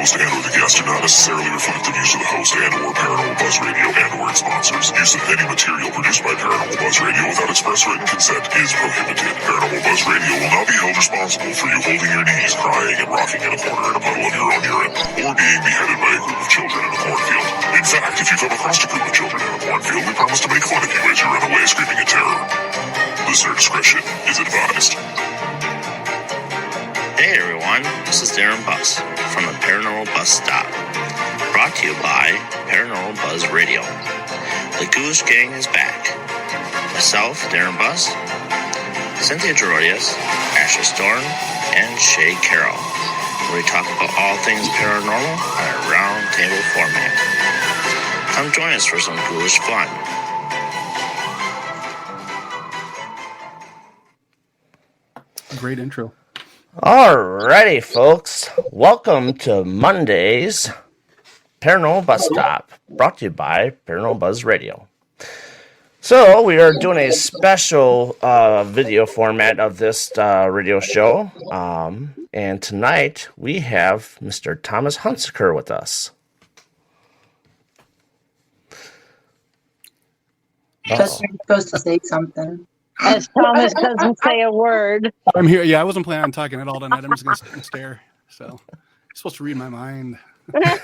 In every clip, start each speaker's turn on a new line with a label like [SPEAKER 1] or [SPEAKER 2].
[SPEAKER 1] host and or the guest do not necessarily reflect the views of the host and or Paranormal Buzz Radio and or its sponsors. Use of any material produced by Paranormal Buzz Radio without express written consent is prohibited. Paranormal Buzz Radio will not be held responsible for you holding your knees, crying, and rocking in a corner in a puddle of your own urine, or being beheaded by a group of children in a cornfield. In fact, if you come across a group of children in a cornfield, we promise to make fun of you as you run away screaming in terror. Listener discretion is advised.
[SPEAKER 2] Hey everyone, this is Darren Bus from the Paranormal Bus Stop, brought to you by Paranormal Buzz Radio. The Goose Gang is back. Myself, Darren Bus, Cynthia Gerodius, Ashley Storm, and Shay Carroll, where we talk about all things paranormal on a round table format. Come join us for some ghoulish fun.
[SPEAKER 3] Great intro.
[SPEAKER 4] Alrighty, folks. Welcome to Monday's Paranormal Bus Stop, brought to you by Paranormal Buzz Radio. So, we are doing a special video format of this radio show. And tonight, we have Mr. Thomas HUNTZICKER with us.
[SPEAKER 5] You're supposed to say something.
[SPEAKER 6] As Thomas doesn't say a word.
[SPEAKER 3] I'm here. Yeah, I wasn't planning on talking at all tonight. I'm just going to sit and stare. So, you're supposed to read my mind.
[SPEAKER 6] My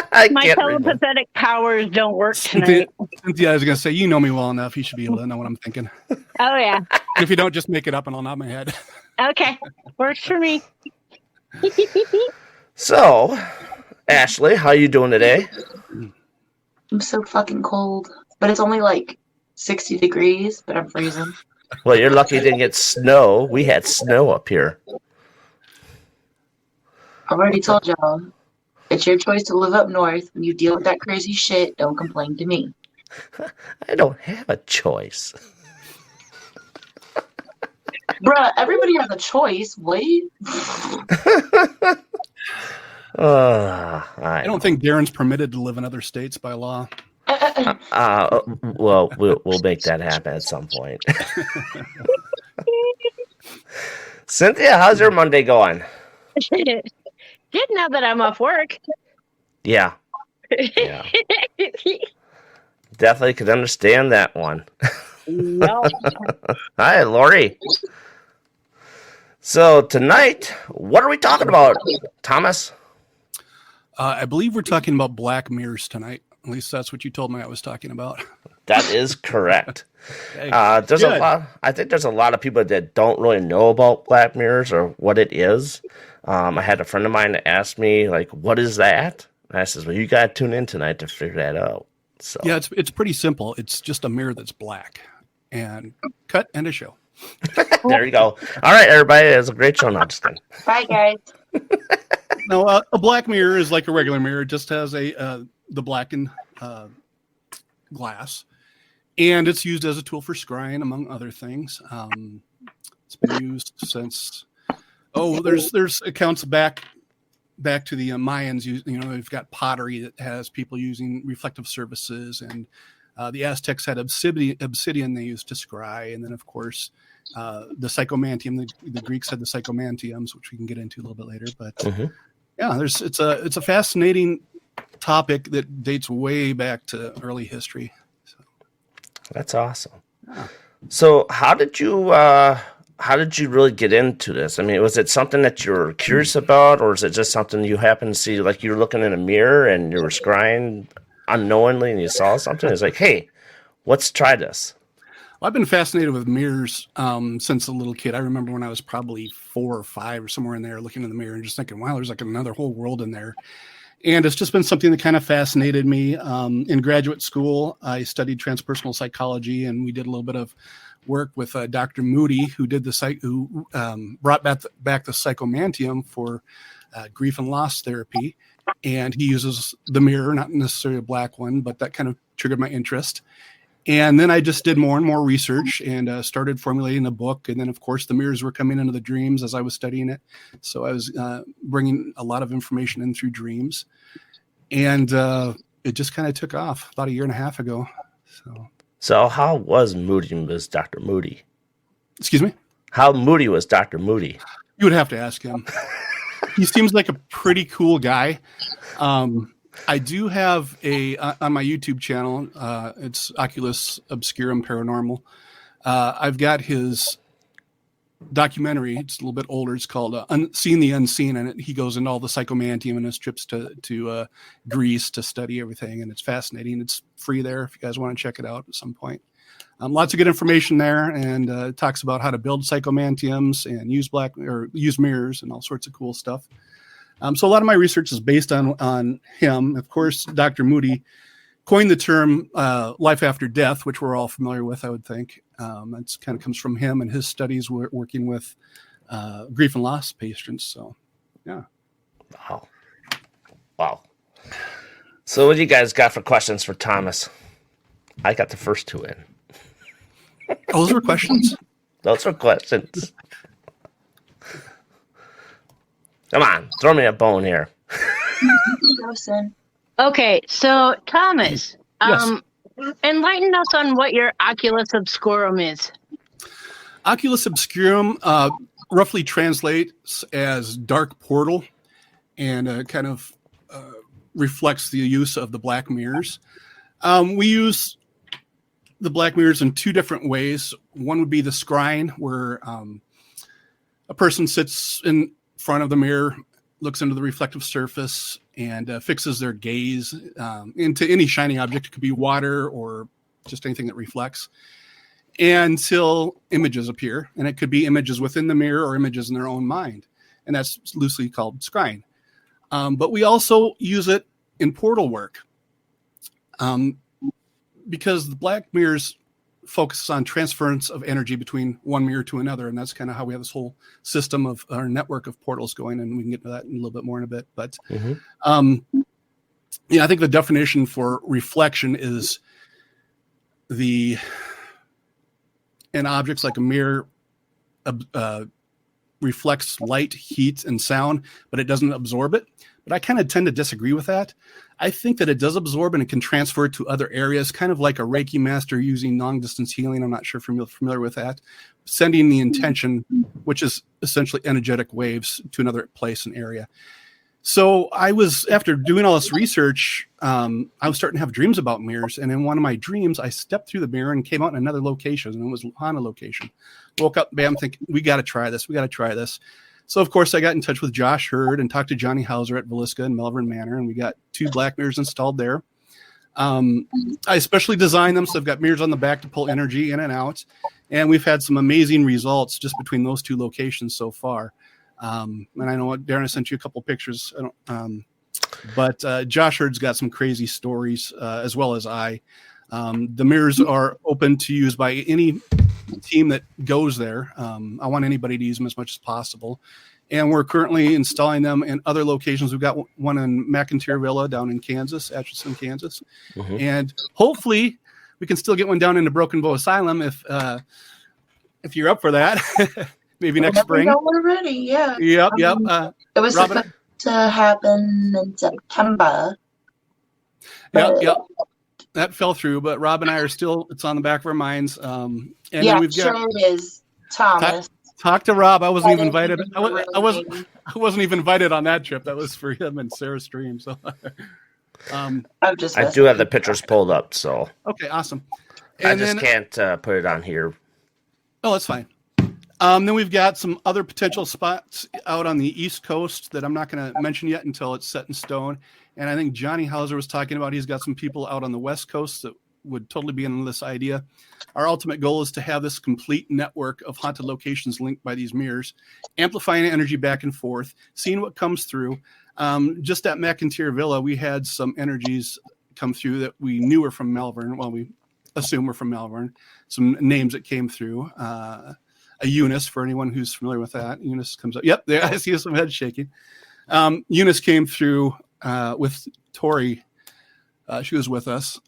[SPEAKER 6] telepathetic powers don't work tonight.
[SPEAKER 3] Cynthia, I was going to say, you know me well enough. You should be able to know what I'm thinking.
[SPEAKER 6] Oh, yeah.
[SPEAKER 3] If you don't, just make it up and I'll nod my head.
[SPEAKER 6] Okay. Works for me.
[SPEAKER 4] So, Ashley, how you doing today?
[SPEAKER 5] I'm so fucking cold. But it's only like 60 degrees, but I'm freezing.
[SPEAKER 4] Well, you're lucky you didn't get snow. We had snow up here.
[SPEAKER 5] I've already told y'all. It's your choice to live up north. When you deal with that crazy shit, don't complain to me.
[SPEAKER 4] I don't have a choice.
[SPEAKER 5] Bruh, everybody has a choice. Wait.
[SPEAKER 4] I
[SPEAKER 3] don't think Darren's permitted to live in other states by law.
[SPEAKER 4] Well, we'll make that happen at some point. Cynthia, how's your Monday going?
[SPEAKER 6] Good now that I'm off work.
[SPEAKER 4] Yeah. Definitely could understand that one.
[SPEAKER 6] No.
[SPEAKER 4] Hi, Lori. So tonight, what are we talking about, Thomas?
[SPEAKER 3] I believe we're talking about black mirrors tonight. At least that's what you told me I was talking about.
[SPEAKER 4] That is correct.
[SPEAKER 3] Hey,
[SPEAKER 4] there's a lot. I think there's a lot of people that don't really know about black mirrors or what it is. I had a friend of mine that asked me, like, what is that? And I says, well, you got to tune in tonight to figure that out. So
[SPEAKER 3] yeah, it's pretty simple. It's just a mirror that's black. And cut and a show.
[SPEAKER 4] There you go. All right, everybody. It was a great show. Not just kidding.
[SPEAKER 5] Bye, guys.
[SPEAKER 3] No, a black mirror is like a regular mirror. It just has the blackened glass. And it's used as a tool for scrying, among other things. It's been used since... there's accounts back to the Mayans. They've got pottery that has people using reflective surfaces, and the Aztecs had obsidian they used to scry, and then of course the psychomantium. The Greeks had the psychomantiums, which we can get into a little bit later. But yeah, it's a fascinating topic that dates way back to early history. So.
[SPEAKER 4] That's awesome. Yeah. So how did you really get into this? I mean, was it something that you were curious about, or is it just something you happened to see, like you were looking in a mirror and you were scrying unknowingly and you saw something? It's like, hey, let's try this.
[SPEAKER 3] Well, I've been fascinated with mirrors since a little kid. I remember when I was probably 4 or 5 or somewhere in there looking in the mirror and just thinking, wow, there's like another whole world in there. And it's just been something that kind of fascinated me. In graduate school, I studied transpersonal psychology, and we did a little bit of work with Dr. Moody, who brought back the psychomantium for grief and loss therapy. And he uses the mirror, not necessarily a black one, but that kind of triggered my interest. And then I just did more and more research and started formulating a book. And then, of course, the mirrors were coming into the dreams as I was studying it. So I was bringing a lot of information in through dreams. And it just kind of took off about 1.5 years ago.
[SPEAKER 4] So how was Moody was Dr. Moody?
[SPEAKER 3] Excuse me?
[SPEAKER 4] How moody was Dr. Moody?
[SPEAKER 3] You would have to ask him. he seems like a pretty cool guy. I do have on my YouTube channel. It's Oculus Obscurum Paranormal. I've got his documentary. It's a little bit older. It's called Seeing the Unseen, and he goes into all the psychomantium and his trips to Greece to study everything, and it's fascinating. It's free there if you guys want to check it out at some point. Lots of good information there, and it talks about how to build psychomantiums and use mirrors and all sorts of cool stuff. So a lot of my research is based on him. Of course, Dr. Moody coined the term life after death, which we're all familiar with, I would think. That's kind of comes from him and his studies working with grief and loss patients. So, yeah.
[SPEAKER 4] Wow. So what do you guys got for questions for Thomas? I got the first two in.
[SPEAKER 3] Those were questions?
[SPEAKER 4] Those were questions. Come on, throw me a bone here.
[SPEAKER 6] Okay, so Thomas,
[SPEAKER 3] Yes.
[SPEAKER 6] enlighten us on what your Oculus Obscurum is.
[SPEAKER 3] Oculus Obscurum roughly translates as dark portal, and kind of reflects the use of the black mirrors. We use the black mirrors in two different ways. One would be the scrying, where a person sits in front of the mirror, looks into the reflective surface, and fixes their gaze into any shining object. It could be water or just anything that reflects, until images appear. And it could be images within the mirror or images in their own mind. And that's loosely called scrying. But we also use it in portal work. Because the black mirrors focus on transference of energy between one mirror to another, and that's kind of how we have this whole system of our network of portals going, and we can get to that in a little bit more in a bit. But I think the definition for reflection is an object like a mirror reflects light, heat, and sound, but it doesn't absorb it. But I kind of tend to disagree with that. I think that it does absorb and it can transfer to other areas, kind of like a Reiki master using long-distance healing. I'm not sure if you're familiar with that. Sending the intention, which is essentially energetic waves, to another place and area. So after doing all this research, I was starting to have dreams about mirrors. And in one of my dreams, I stepped through the mirror and came out in another location, and it was on a location. Woke up, bam, thinking, we got to try this. So, of course, I got in touch with Josh Hurd and talked to Johnny Hauser at Villisca and Melbourne Manor, and we got 2 black mirrors installed there. I specially designed them, so I've got mirrors on the back to pull energy in and out, and we've had some amazing results just between those 2 locations so far. And I know Darren, I sent you a couple pictures, but Josh Hurd's got some crazy stories, as well as I. The mirrors are open to use by any team that goes there. I want anybody to use them as much as possible. And we're currently installing them in other locations. We've got one in McIntyre Villa down in Kansas, Atchison, Kansas. And hopefully we can still get one down into Broken Bow Asylum if you're up for that. Maybe next spring.
[SPEAKER 5] We're ready, yeah.
[SPEAKER 3] Yep.
[SPEAKER 5] It was supposed to happen in September.
[SPEAKER 3] Yep. That fell through, but Rob and I are still, it's on the back of our minds. And then we've got,
[SPEAKER 5] sure it is, Thomas.
[SPEAKER 3] Talk to Rob. I wasn't even invited. I wasn't even invited on that trip. That was for him and Sarah Stream. So
[SPEAKER 4] I do have the pictures pulled up, so
[SPEAKER 3] okay, awesome.
[SPEAKER 4] And I just can't put it on here.
[SPEAKER 3] Oh, that's fine. Then we've got some other potential spots out on the East Coast that I'm not going to mention yet until it's set in stone. And I think Johnny Hauser was talking about he's got some people out on the West Coast that would totally be in this idea. Our ultimate goal is to have this complete network of haunted locations linked by these mirrors, amplifying energy back and forth, seeing what comes through. Just at McIntyre Villa, we had some energies come through that we knew were from Melbourne. Well, we assume were from Melbourne. Some names that came through. A Eunice, for anyone who's familiar with that. Eunice comes up. Yep, there I see some head shaking. Eunice came through with Tori. She was with us,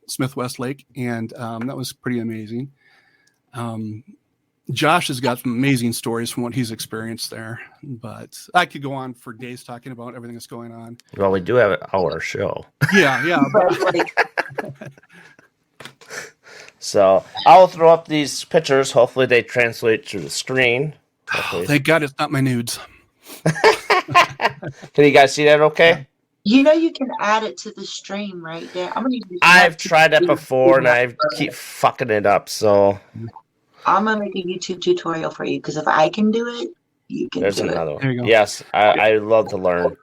[SPEAKER 3] Smith Westlake, and that was pretty amazing. Josh has got some amazing stories from what he's experienced there, but I could go on for days talking about everything that's going on.
[SPEAKER 4] Well, we do have an hour show.
[SPEAKER 3] Yeah.
[SPEAKER 4] So I'll throw up these pictures. Hopefully they translate to the screen.
[SPEAKER 3] Oh, thank God it's not my nudes.
[SPEAKER 4] Can you guys see that okay?
[SPEAKER 5] You know you can add it to the stream, right? Yeah, I'm gonna use
[SPEAKER 4] I've tried that before and I keep fucking it up, so
[SPEAKER 5] I'm gonna make a YouTube tutorial for you because if I can do it, you can
[SPEAKER 4] there's
[SPEAKER 5] do it.
[SPEAKER 4] another one.
[SPEAKER 3] There you go.
[SPEAKER 4] Yes, I love to learn.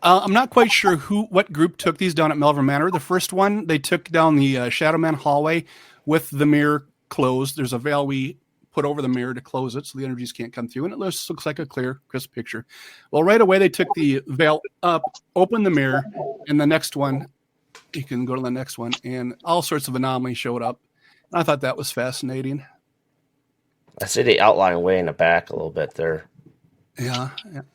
[SPEAKER 3] I'm not quite sure what group took these down at Melvin Manor. The first one, they took down the Shadow Man hallway with the mirror closed. There's a veil we put over the mirror to close it so the energies can't come through, and it looks like a clear, crisp picture. Well, right away, they took the veil up, opened the mirror, and the next one, you can go to the next one, and all sorts of anomalies showed up. I thought that was fascinating.
[SPEAKER 4] I see the outline way in the back a little bit there.
[SPEAKER 3] Yeah.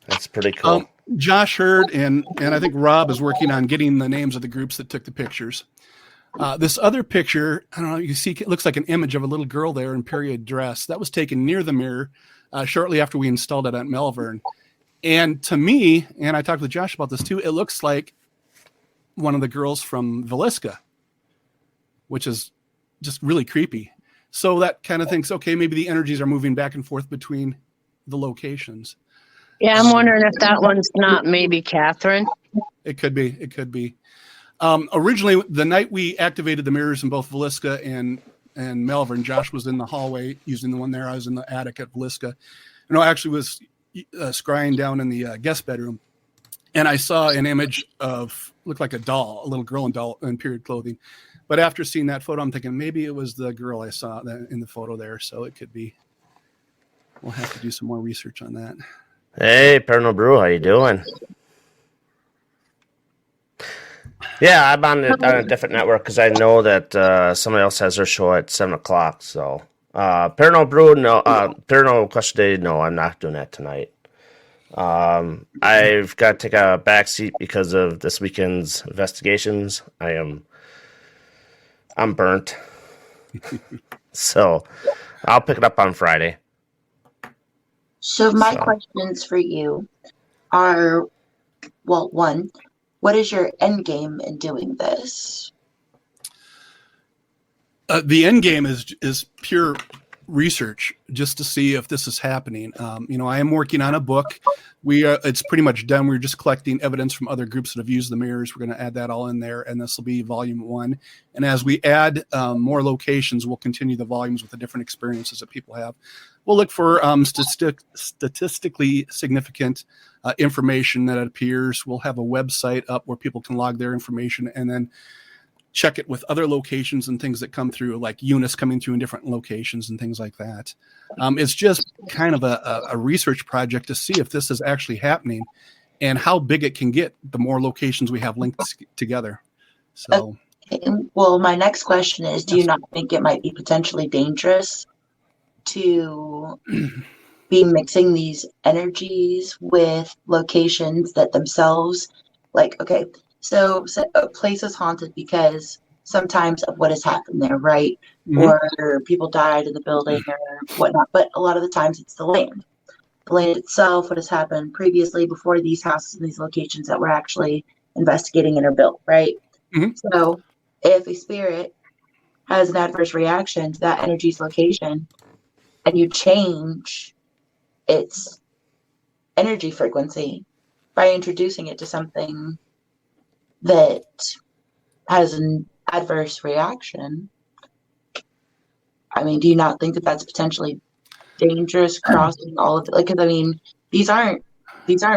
[SPEAKER 4] That's pretty cool.
[SPEAKER 3] Josh heard, and I think Rob is working on getting the names of the groups that took the pictures. This other picture, I don't know, you see, it looks like an image of a little girl there in period dress. That was taken near the mirror shortly after we installed it at Melbourne. And to me, and I talked with Josh about this too, it looks like one of the girls from Villisca, which is just really creepy. So that kind of thinks, okay, maybe the energies are moving back and forth between the locations.
[SPEAKER 6] Yeah, I'm wondering if that one's not maybe Catherine.
[SPEAKER 3] It could be. It could be. Originally, the night we activated the mirrors in both Villisca and Melbourne, Josh was in the hallway using the one there. I was in the attic at Villisca. And I actually was scrying down in the guest bedroom. And I saw an image of, looked like a doll, a little girl in period clothing. But after seeing that photo, I'm thinking maybe it was the girl I saw in the photo there. So it could be. We'll have to do some more research on that.
[SPEAKER 4] Hey, Paranormal Brew, how you doing? Yeah, I'm on a different network because I know that somebody else has their show at 7 o'clock. So, Paranormal Brew, no. Paranormal Question Day, no, I'm not doing that tonight. I've got to take a back seat because of this weekend's investigations. I'm burnt. So, I'll pick it up on Friday.
[SPEAKER 5] So my questions for you are, well, one, what is your end game in doing this?
[SPEAKER 3] The end game is pure research, just to see if this is happening. I am working on a book. It's pretty much done. We're just collecting evidence from other groups that have used the mirrors. We're going to add that all in there, and this will be volume 1. And as we add more locations, we'll continue the volumes with the different experiences that people have. We'll look for statistically significant information that appears. We'll have a website up where people can log their information and then check it with other locations and things that come through, like units coming through in different locations and things like that. It's just kind of a research project to see if this is actually happening and how big it can get the more locations we have linked together. So,
[SPEAKER 5] okay. Well, my next question is, do you not think it might be potentially dangerous to be mixing these energies with locations that themselves, like, okay, so a place is haunted because sometimes of what has happened there, right? Mm-hmm. Or people died in the building or whatnot. But a lot of the times it's the land itself, what has happened previously before these houses and these locations that we're actually investigating and are built, right? Mm-hmm. So if a spirit has an adverse reaction to that energy's location and you change its energy frequency by introducing it to something that has an adverse reaction, I mean, do you not think that that's potentially dangerous, crossing all of it? Like, 'cause I mean, these aren't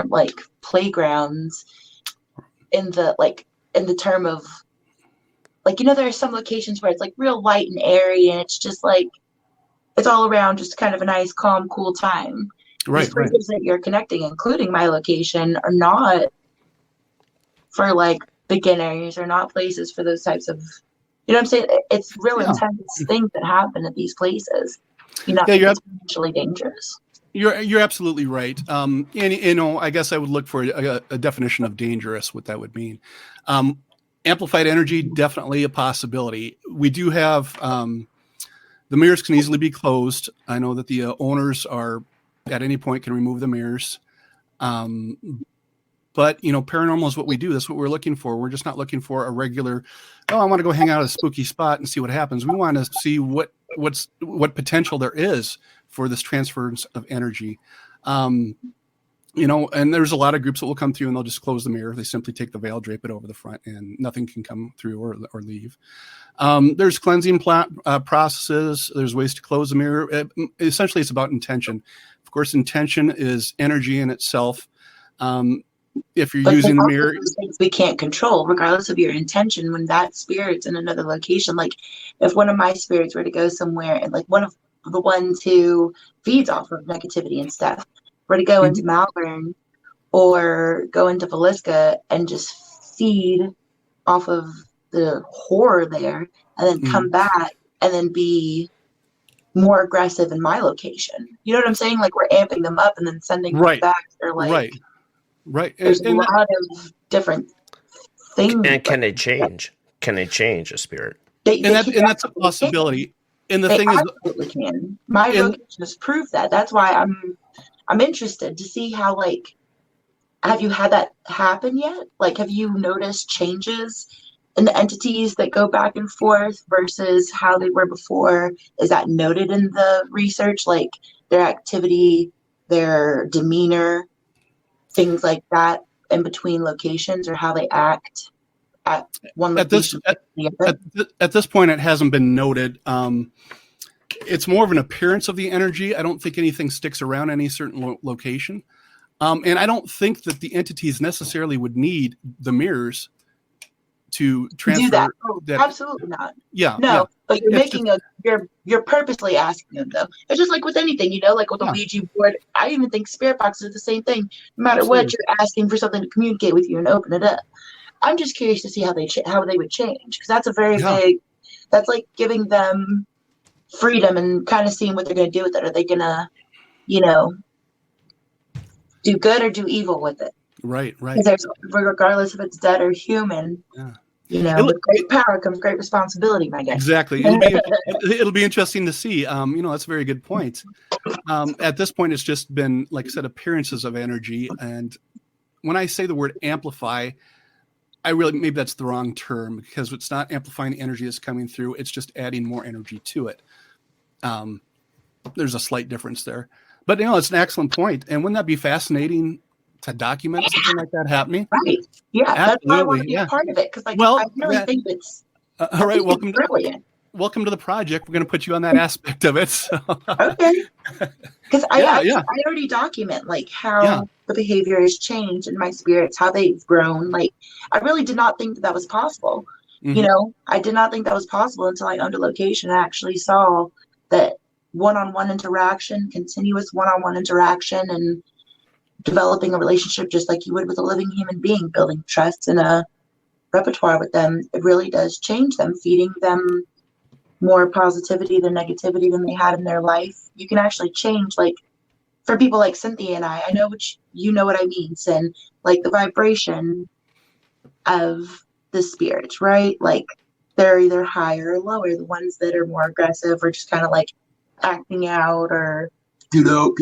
[SPEAKER 5] like playgrounds in the term of, like, there are some locations where it's like real light and airy and it's just like, it's all around just kind of a nice, calm, cool time.
[SPEAKER 3] Right.
[SPEAKER 5] These places that you're connecting, including my location, are not for like beginners, or not places for those types of, what I'm saying? It's real intense things that happen at these places. It's potentially dangerous.
[SPEAKER 3] You're absolutely right. And I guess I would look for a definition of dangerous, what that would mean. Amplified energy, definitely a possibility. We do have the mirrors can easily be closed. I know that the owners are at any point can remove the mirrors. But, paranormal is what we do. That's what we're looking for. We're just not looking for a regular, I want to go hang out at a spooky spot and see what happens. We want to see what potential there is for this transference of energy. And there's a lot of groups that will come through and they'll just close the mirror. They simply take the veil, drape it over the front, and nothing can come through or leave. There's cleansing processes. There's ways to close the mirror. Essentially, it's about intention. Of course, intention is energy in itself. If you're using the mirror,
[SPEAKER 5] things we can't control, regardless of your intention. When that spirit's in another location, like if one of my spirits were to go somewhere, and like one of the ones who feeds off of negativity and stuff were to go into Malvern or go into Villisca and just feed off of the horror there, and then come back and then be more aggressive in my location. You know what I'm saying? Like we're amping them up and then sending them back. Or like,
[SPEAKER 3] right.
[SPEAKER 5] There's a lot of different things.
[SPEAKER 4] And can they change? Can they change a spirit?
[SPEAKER 3] That's a possibility. And the thing is,
[SPEAKER 5] absolutely can. My location has proved that. That's why I'm interested to see how, like, have you had that happen yet? Like, have you noticed changes in the entities that go back and forth versus how they were before? Is that noted in the research? Like their activity, their demeanor, things like that in between locations, or how they act at one location?
[SPEAKER 3] At this point, it hasn't been noted. It's more of an appearance of the energy. I don't think anything sticks around any certain location. And I don't think that the entities necessarily would need the mirrors to transfer.
[SPEAKER 5] Do that. Oh, absolutely not.
[SPEAKER 3] Yeah.
[SPEAKER 5] No,
[SPEAKER 3] yeah.
[SPEAKER 5] but you're purposely asking them though. It's just like with anything, like with the Ouija board. I even think spirit boxes are the same thing. No matter what, you're asking for something to communicate with you and open it up. I'm just curious to see how they would change, because that's a very big. That's like giving them freedom and kind of seeing what they're going to do with it. Are they going to, do good or do evil with it?
[SPEAKER 3] Right.
[SPEAKER 5] Regardless if it's dead or human.
[SPEAKER 3] Yeah.
[SPEAKER 5] With great power comes great responsibility, my guy.
[SPEAKER 3] Exactly. It'll be interesting to see. That's a very good point. At this point, it's just been, like I said, appearances of energy. And when I say the word amplify, maybe that's the wrong term, because it's not amplifying the energy that's coming through. It's just adding more energy to it. There's a slight difference there. But, it's an excellent point. And wouldn't that be fascinating to document something like that happening?
[SPEAKER 5] Right. Yeah.
[SPEAKER 3] Absolutely.
[SPEAKER 5] That's why I want to be a part of it. Because I really think it's
[SPEAKER 3] all right.
[SPEAKER 5] brilliant.
[SPEAKER 3] Welcome to the project. We're going to put you on that aspect of it. So.
[SPEAKER 5] Okay. Because I already document like how the behavior has changed in my spirits, how they've grown. Like I really did not think that was possible.
[SPEAKER 3] Mm-hmm.
[SPEAKER 5] I did not think that was possible until I owned a location and actually saw that one-on-one interaction, continuous one-on-one interaction, and developing a relationship just like you would with a living human being, building trust and a repertoire with them. It really does change them, feeding them more positivity than negativity than they had in their life. You can actually change, like for people like Cynthia and I know what I mean, Sin, like the vibration of the spirits, right? Like they're either higher or lower. The ones that are more aggressive or just kind of like acting out or get out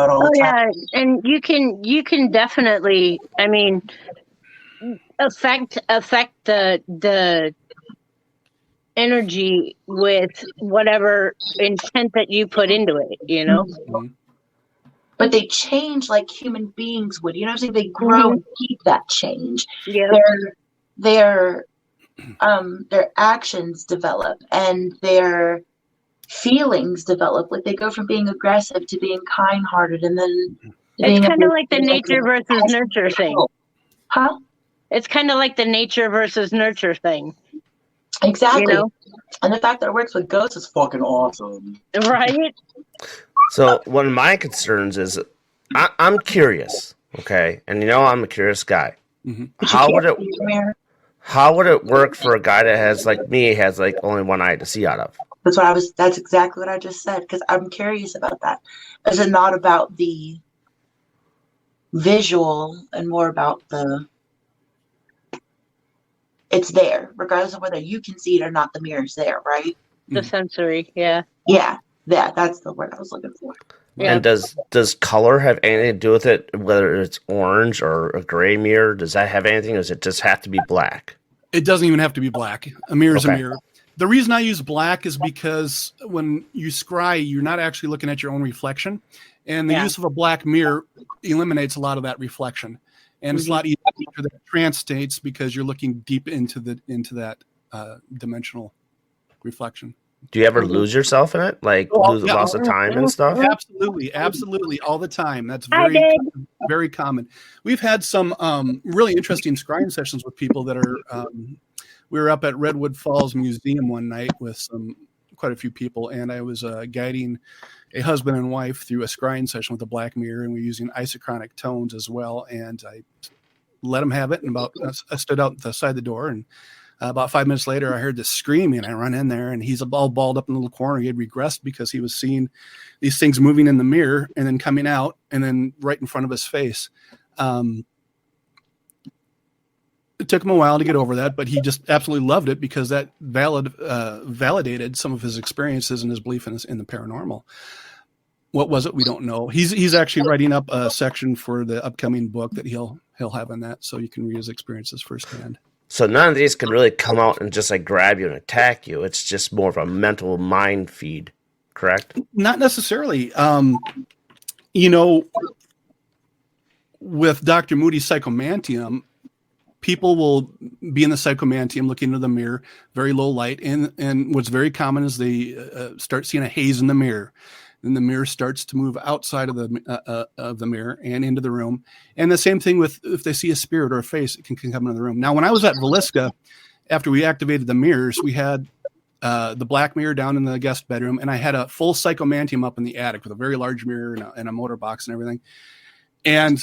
[SPEAKER 5] all the time.
[SPEAKER 6] Yeah, and you can definitely, affect the energy with whatever intent that you put into it,
[SPEAKER 3] Mm-hmm.
[SPEAKER 5] But they change like human beings would. You know what I'm saying? They grow and keep that change.
[SPEAKER 6] Yeah.
[SPEAKER 5] Their actions develop and their feelings develop. Like they go from being aggressive to being kind-hearted, and then
[SPEAKER 6] it's kind of like the nature versus nurture thing.
[SPEAKER 5] Huh?
[SPEAKER 6] It's kind of like the nature versus nurture thing.
[SPEAKER 5] Exactly. And the fact that it works with ghosts is fucking awesome.
[SPEAKER 6] Right?
[SPEAKER 4] So one of my concerns is I'm curious, okay? And I'm a curious guy.
[SPEAKER 3] Mm-hmm.
[SPEAKER 4] How would it work for a guy that has like me, has like only one eye to see out of?
[SPEAKER 5] That's exactly what I just said, because I'm curious about that. Is it not about the visual and more about it's there, regardless of whether you can see it or not, the mirror's there, right?
[SPEAKER 6] The sensory, yeah.
[SPEAKER 5] Yeah, that's the word I was looking for.
[SPEAKER 6] Yeah.
[SPEAKER 4] And does color have anything to do with it, whether it's orange or a gray mirror? Does that have anything, or does it just have to be black?
[SPEAKER 3] It doesn't even have to be black. A mirror is a mirror. The reason I use black is because when you scry, you're not actually looking at your own reflection, and the use of a black mirror eliminates a lot of that reflection, and it's a lot easier for the trance states because you're looking deep into that dimensional reflection.
[SPEAKER 4] Do you ever lose yourself in it? Like lose loss of time and stuff?
[SPEAKER 3] Absolutely, all the time. That's very, very common. We've had some really interesting scrying sessions with people that are. We were up at Redwood Falls Museum one night with quite a few people, and I was guiding a husband and wife through a scrying session with a black mirror, and we're using isochronic tones as well. And I let them have it, and I stood out the side of the door, and about 5 minutes later, I heard this screaming. I run in there, and he's all balled up in a little corner. He had regressed because he was seeing these things moving in the mirror and then coming out and then right in front of his face. It took him a while to get over that, but he just absolutely loved it because that validated some of his experiences and his belief in the paranormal. What was it? We don't know. He's actually writing up a section for the upcoming book that he'll have on that, so you can read his experiences firsthand.
[SPEAKER 4] So none of these can really come out and just like grab you and attack you. It's just more of a mental mind feed, correct?
[SPEAKER 3] Not necessarily. With Dr. Moody's psychomantium, people will be in the psychomantium looking into the mirror, very low light. And what's very common is they start seeing a haze in the mirror. Then the mirror starts to move outside of the mirror and into the room. And the same thing with if they see a spirit or a face, it can come into the room. Now, when I was at Villisca, after we activated the mirrors, we had the black mirror down in the guest bedroom, and I had a full psychomantium up in the attic with a very large mirror and a motor box and everything. And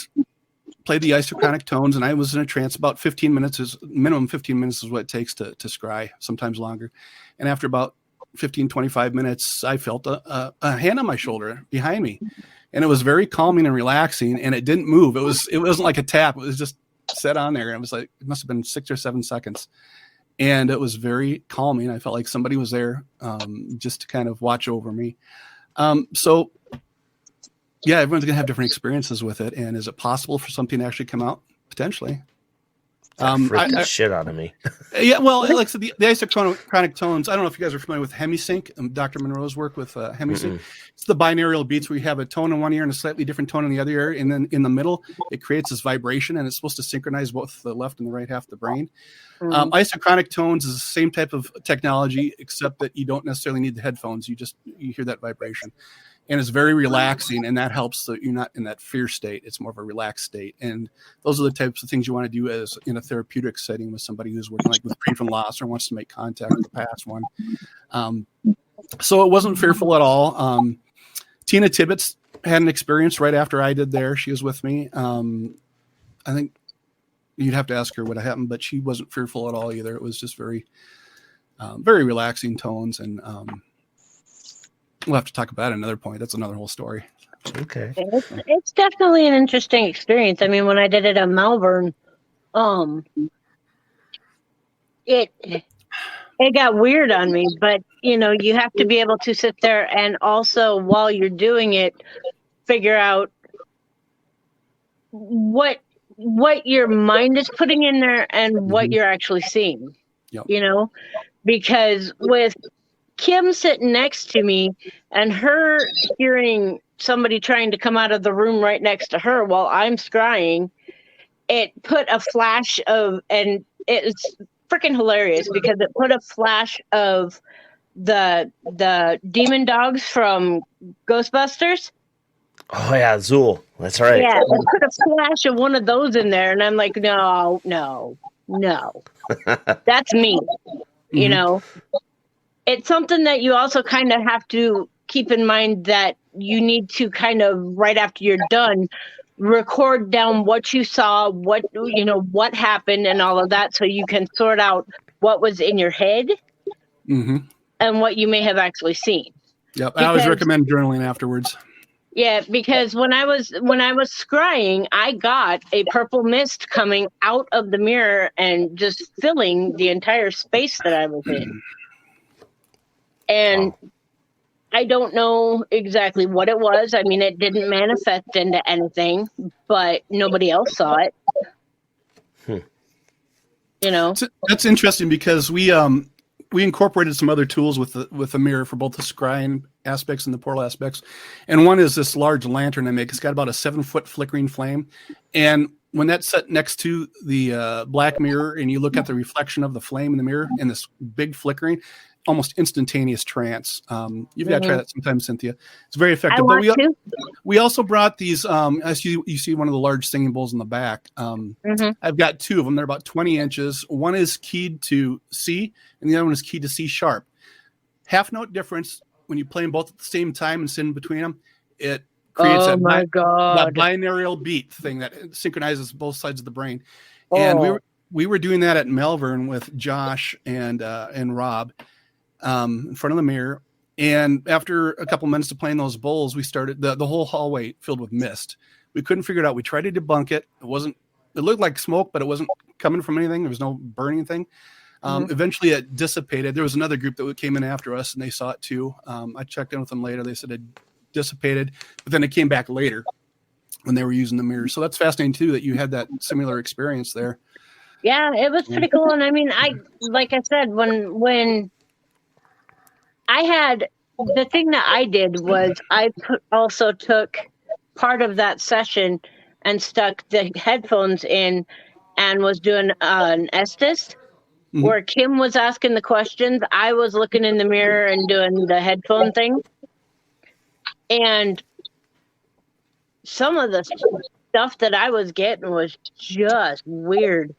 [SPEAKER 3] played the isochronic tones, and I was in a trance. About 15 minutes minimum 15 minutes is what it takes to scry, sometimes longer. And after about 15, 25 minutes, I felt a hand on my shoulder behind me, and it was very calming and relaxing, and it didn't move. It wasn't like a tap. It was just set on there. And it was like, it must've been 6 or 7 seconds. And it was very calming. I felt like somebody was there just to kind of watch over me. So yeah, everyone's going to have different experiences with it. And is it possible for something to actually come out? Potentially.
[SPEAKER 4] Freaked the shit out of me.
[SPEAKER 3] Yeah, well, like I said, the isochronic tones, I don't know if you guys are familiar with hemisync, Dr. Monroe's work with hemisync. Mm-mm. It's the binaural beats where you have a tone in one ear and a slightly different tone in the other ear. And then in the middle, it creates this vibration, and it's supposed to synchronize both the left and the right half of the brain. Mm-hmm. Isochronic tones is the same type of technology, except that you don't necessarily need the headphones. You hear that vibration. And it's very relaxing, and that helps that you're not in that fear state. It's more of a relaxed state. And those are the types of things you want to do as in a therapeutic setting with somebody who's working like with grief and loss or wants to make contact with the past one. So it wasn't fearful at all. Tina Tibbetts had an experience right after I did there. She was with me. I think you'd have to ask her what happened, but she wasn't fearful at all either. It was just very, very relaxing tones, and we'll have to talk about it at another point. That's another whole story.
[SPEAKER 4] Okay.
[SPEAKER 6] It's definitely an interesting experience. I mean, when I did it at Melbourne, it got weird on me, but you have to be able to sit there and also while you're doing it, figure out what your mind is putting in there and what you're actually seeing. Yep. Because with Kim sitting next to me and her hearing somebody trying to come out of the room right next to her while I'm scrying, it put a flash of, and it's freaking hilarious because it put a flash of the demon dogs from Ghostbusters.
[SPEAKER 4] Oh yeah, Zool. That's right.
[SPEAKER 6] Yeah, it put a flash of one of those in there, and I'm like, no. That's me. It's something that you also kind of have to keep in mind that you need to kind of, right after you're done, record down what you saw, what happened and all of that, so you can sort out what was in your head and what you may have actually seen.
[SPEAKER 3] Yep. I always recommend journaling afterwards.
[SPEAKER 6] Yeah, because when I was scrying, I got a purple mist coming out of the mirror and just filling the entire space that I was in. And I don't know exactly what it was. I mean, it didn't manifest into anything, but nobody else saw it.
[SPEAKER 3] That's interesting because we we incorporated some other tools with the mirror for both the scrying aspects and the portal aspects. And one is this large lantern I make. It's got about a 7-foot flickering flame. And when that's set next to the black mirror and you look at the reflection of the flame in the mirror and this big flickering, almost instantaneous trance. You've got to try that sometime, Cynthia. It's very effective. But we also brought these, as you see one of the large singing bowls in the back. I've got 2 of them. They're about 20 inches. One is keyed to C and the other one is keyed to C sharp. Half note difference when you play them both at the same time and sit in between them. It creates that binaural beat thing that synchronizes both sides of the brain. And we were doing that at Melbourne with Josh and Rob in front of the mirror. And after a couple minutes of playing those bowls, we started the whole hallway filled with mist. We couldn't figure it out. We tried to debunk it. It looked like smoke, but it wasn't coming from anything. There was no burning thing. Eventually it dissipated. There was another group that came in after us and they saw it too. I checked in with them later. They said it dissipated, but then it came back later when they were using the mirror. So that's fascinating too, that you had that similar experience there.
[SPEAKER 6] Yeah, it was pretty cool. And I mean, like I said, when I had the thing that I did was I also took part of that session and stuck the headphones in and was doing an Estes where Kim was asking the questions. I was looking in the mirror and doing the headphone thing. And some of the stuff that I was getting was just weird.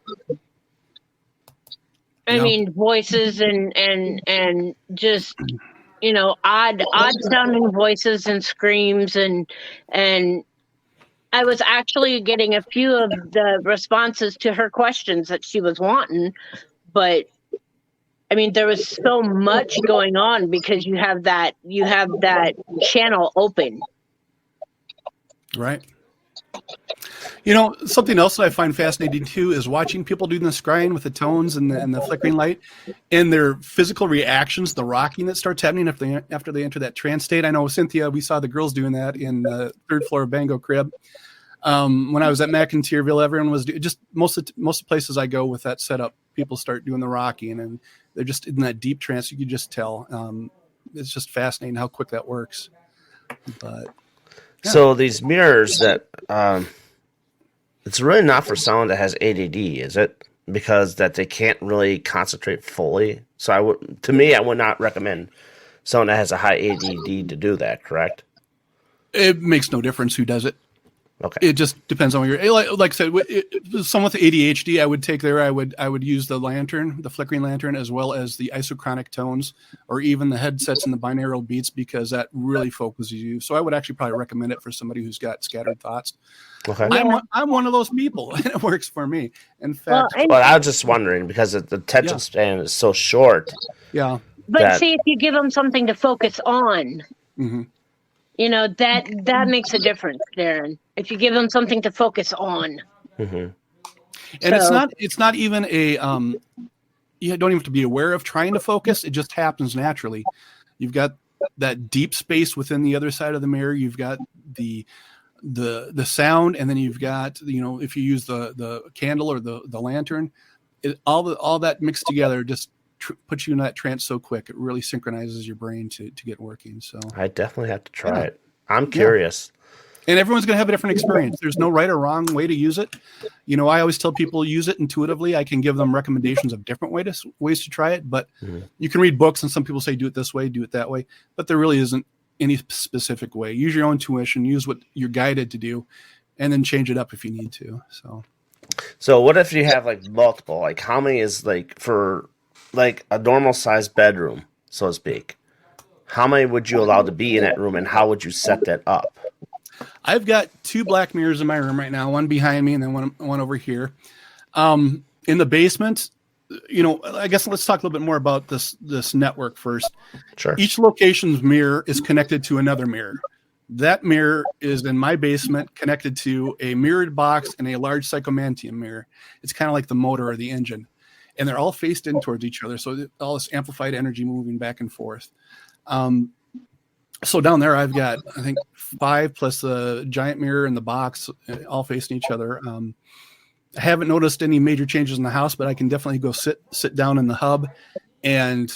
[SPEAKER 6] I mean, voices and just, odd sounding voices and screams and I was actually getting a few of the responses to her questions that she was wanting, but I mean, there was so much going on because you have that channel open.
[SPEAKER 3] Right. Something else that I find fascinating too is watching people doing the scrying with the tones and the flickering light and their physical reactions, the rocking that starts happening after they enter that trance state. I know, Cynthia, we saw the girls doing that in the 3rd floor of Bango Crib. When I was at McIntyrville, everyone was just most of the places I go with that setup, people start doing the rocking and they're just in that deep trance. You can just tell. It's just fascinating how quick that works. But yeah.
[SPEAKER 4] So these mirrors that it's really not for someone that has ADD, is it? Because that they can't really concentrate fully. So I would not recommend someone that has a high ADD to do that. Correct?
[SPEAKER 3] It makes no difference who does it.
[SPEAKER 4] Okay.
[SPEAKER 3] It just depends on what you're like I said, someone with ADHD, I would take there. I would use the lantern, the flickering lantern, as well as the isochronic tones or even the headsets and the binaural beats, because that really focuses you. So I would actually probably recommend it for somebody who's got scattered thoughts.
[SPEAKER 4] Okay.
[SPEAKER 3] I'm one of those people and it works for me. In fact,
[SPEAKER 4] well, I was just wondering because the attention span is so short.
[SPEAKER 3] Yeah.
[SPEAKER 6] But see, if you give them something to focus on, that makes a difference, Darren. If you give them something to focus on.
[SPEAKER 3] And it's not even a you don't even have to be aware of trying to focus. It just happens naturally. You've got that deep space within the other side of the mirror. You've got the sound, and then you've got, if you use the candle or the lantern, all that mixed together just puts you in that trance so quick. It really synchronizes your brain to get working. So
[SPEAKER 4] I definitely have to try it. I'm curious.
[SPEAKER 3] And everyone's going to have a different experience. There's no right or wrong way to use it. I always tell people use it intuitively. I can give them recommendations of different ways to try it, but you can read books and some people say do it this way, do it that way, but there really isn't any specific way. Use your own intuition, use what you're guided to do, and then change it up if you need to.
[SPEAKER 4] So what if you have multiple, how many is for a normal sized bedroom, so to speak? How many would you allow to be in that room and how would you set that up?
[SPEAKER 3] I've got 2 black mirrors in my room right now, one behind me and then one over here. In the basement, I guess let's talk a little bit more about this network first.
[SPEAKER 4] Sure.
[SPEAKER 3] Each location's mirror is connected to another mirror. That mirror is in my basement connected to a mirrored box and a large psychomantium mirror. It's kind of like the motor or the engine. And they're all faced in towards each other. So all this amplified energy moving back and forth. So down there, I've got, I think, 5 plus the giant mirror and the box all facing each other. I haven't noticed any major changes in the house, but I can definitely go sit down in the hub and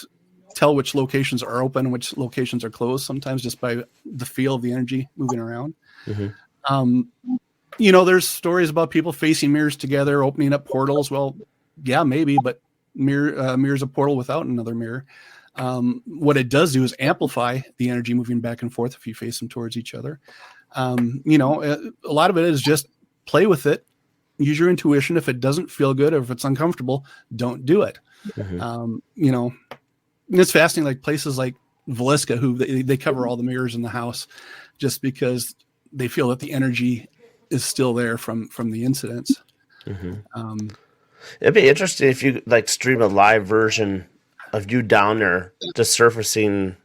[SPEAKER 3] tell which locations are open and which locations are closed sometimes just by the feel of the energy moving around. There's stories about people facing mirrors together, opening up portals. Well, yeah, maybe, but mirror's a portal without another mirror. What it does do is amplify the energy moving back and forth if you face them towards each other. A lot of it is just play with it, use your intuition. If it doesn't feel good or if it's uncomfortable, don't do it. It's fascinating, like places like Velisca, who they cover all the mirrors in the house just because they feel that the energy is still there from the incidents.
[SPEAKER 4] It'd be interesting if you like stream a live version of you down there, just surfacing,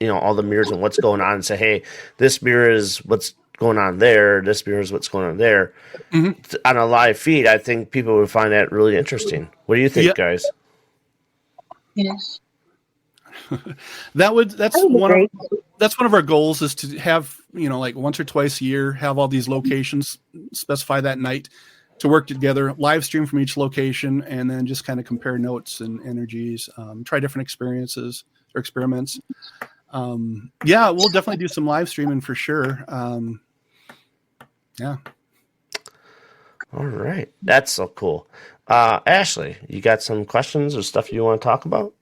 [SPEAKER 4] all the mirrors and what's going on, and say, hey, this mirror is what's going on there. This mirror is what's going on there. On a live feed, I think people would find that really interesting. What do you think, guys?
[SPEAKER 5] Yes.
[SPEAKER 3] That's one of our goals, is to have, like once or twice a year, have all these locations, specify that night to work together, live stream from each location, and then just kind of compare notes and energies, try different experiences or experiments. We'll definitely do some live streaming for sure.
[SPEAKER 4] All right. That's so cool. Ashley, you got some questions or stuff you want to talk about?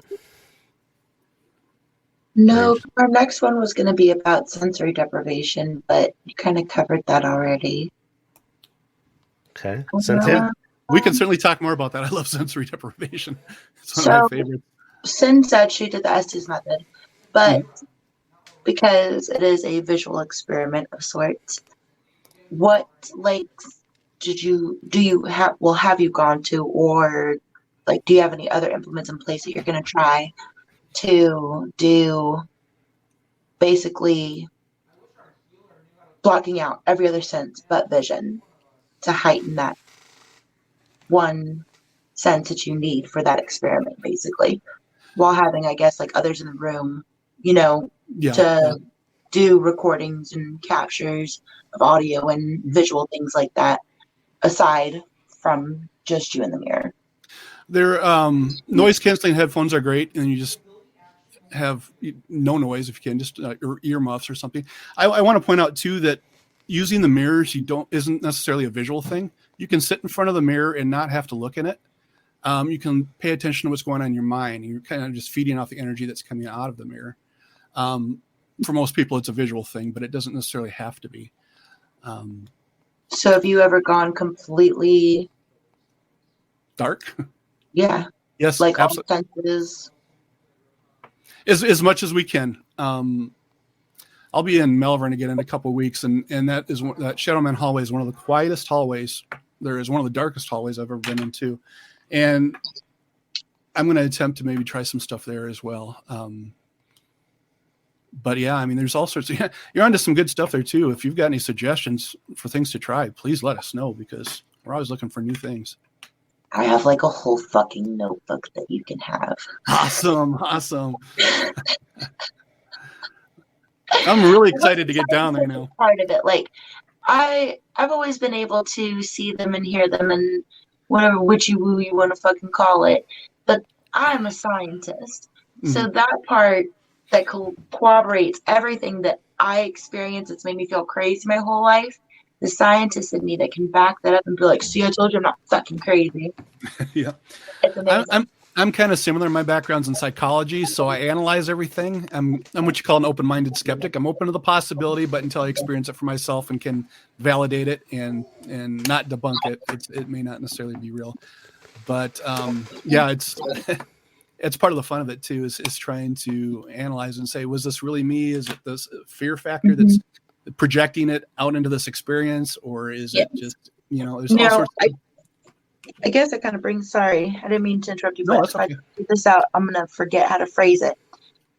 [SPEAKER 5] No, our next one was going to be about sensory deprivation, but you kind of covered that already.
[SPEAKER 4] Okay. Cynthia?
[SPEAKER 3] We can certainly talk more about that. I love sensory deprivation. It's one of my favorites.
[SPEAKER 5] Sin said she did the Estes method, but because it is a visual experiment of sorts, what lakes have you gone to, or like do you have any other implements in place that you're going to try to do, basically blocking out every other sense but vision to heighten that one sense that you need for that experiment, basically, while having, I guess, like others in the room, to do recordings and captures of audio and visual things like that, aside from just you in the mirror.
[SPEAKER 3] Their noise canceling headphones are great, and you just have no noise if you can, just earmuffs or something. I want to point out too that using the mirrors isn't necessarily a visual thing. You can sit in front of the mirror and not have to look in it. You can pay attention to what's going on in your mind, and you're kind of just feeding off the energy that's coming out of the mirror. For most people, it's a visual thing, but it doesn't necessarily have to be.
[SPEAKER 5] So have you ever gone completely
[SPEAKER 3] dark?
[SPEAKER 5] Yeah.
[SPEAKER 3] Yes.
[SPEAKER 5] Like
[SPEAKER 3] absolutely.
[SPEAKER 5] all senses.
[SPEAKER 3] As much as we can. I'll be in Melbourne again in a couple of weeks, and that Shadow Man hallway is one of the quietest hallways. There is one of the darkest hallways I've ever been into, and I'm going to attempt to maybe try some stuff there as well. But yeah, I mean, there's all sorts of. You're onto some good stuff there too. If you've got any suggestions for things to try, please let us know, because we're always looking for new things.
[SPEAKER 5] I have like a whole fucking notebook that you can have.
[SPEAKER 3] Awesome. I'm really excited to get down there now.
[SPEAKER 5] Part of it, like I've always been able to see them and hear them and whatever witchy woo you want to fucking call it, but I'm a scientist, so that part that corroborates everything that I experienced, it's made me feel crazy my whole life. The scientist in me that can back that up and be like, see, I told you I'm not fucking crazy.
[SPEAKER 3] Yeah.
[SPEAKER 5] It's amazing.
[SPEAKER 3] I'm kind of similar. My background's in psychology, so I analyze everything. I'm what you call an open-minded skeptic. I'm open to the possibility, but until I experience it for myself and can validate it and not debunk it, it may not necessarily be real. But it's part of the fun of it too, is trying to analyze and say, was this really me? Is it this fear factor that's projecting it out into this experience, or is it just, there's all sorts of...
[SPEAKER 5] I guess it kind of brings, sorry, I didn't mean to interrupt you, but if I get this out, I'm going to forget how to phrase it.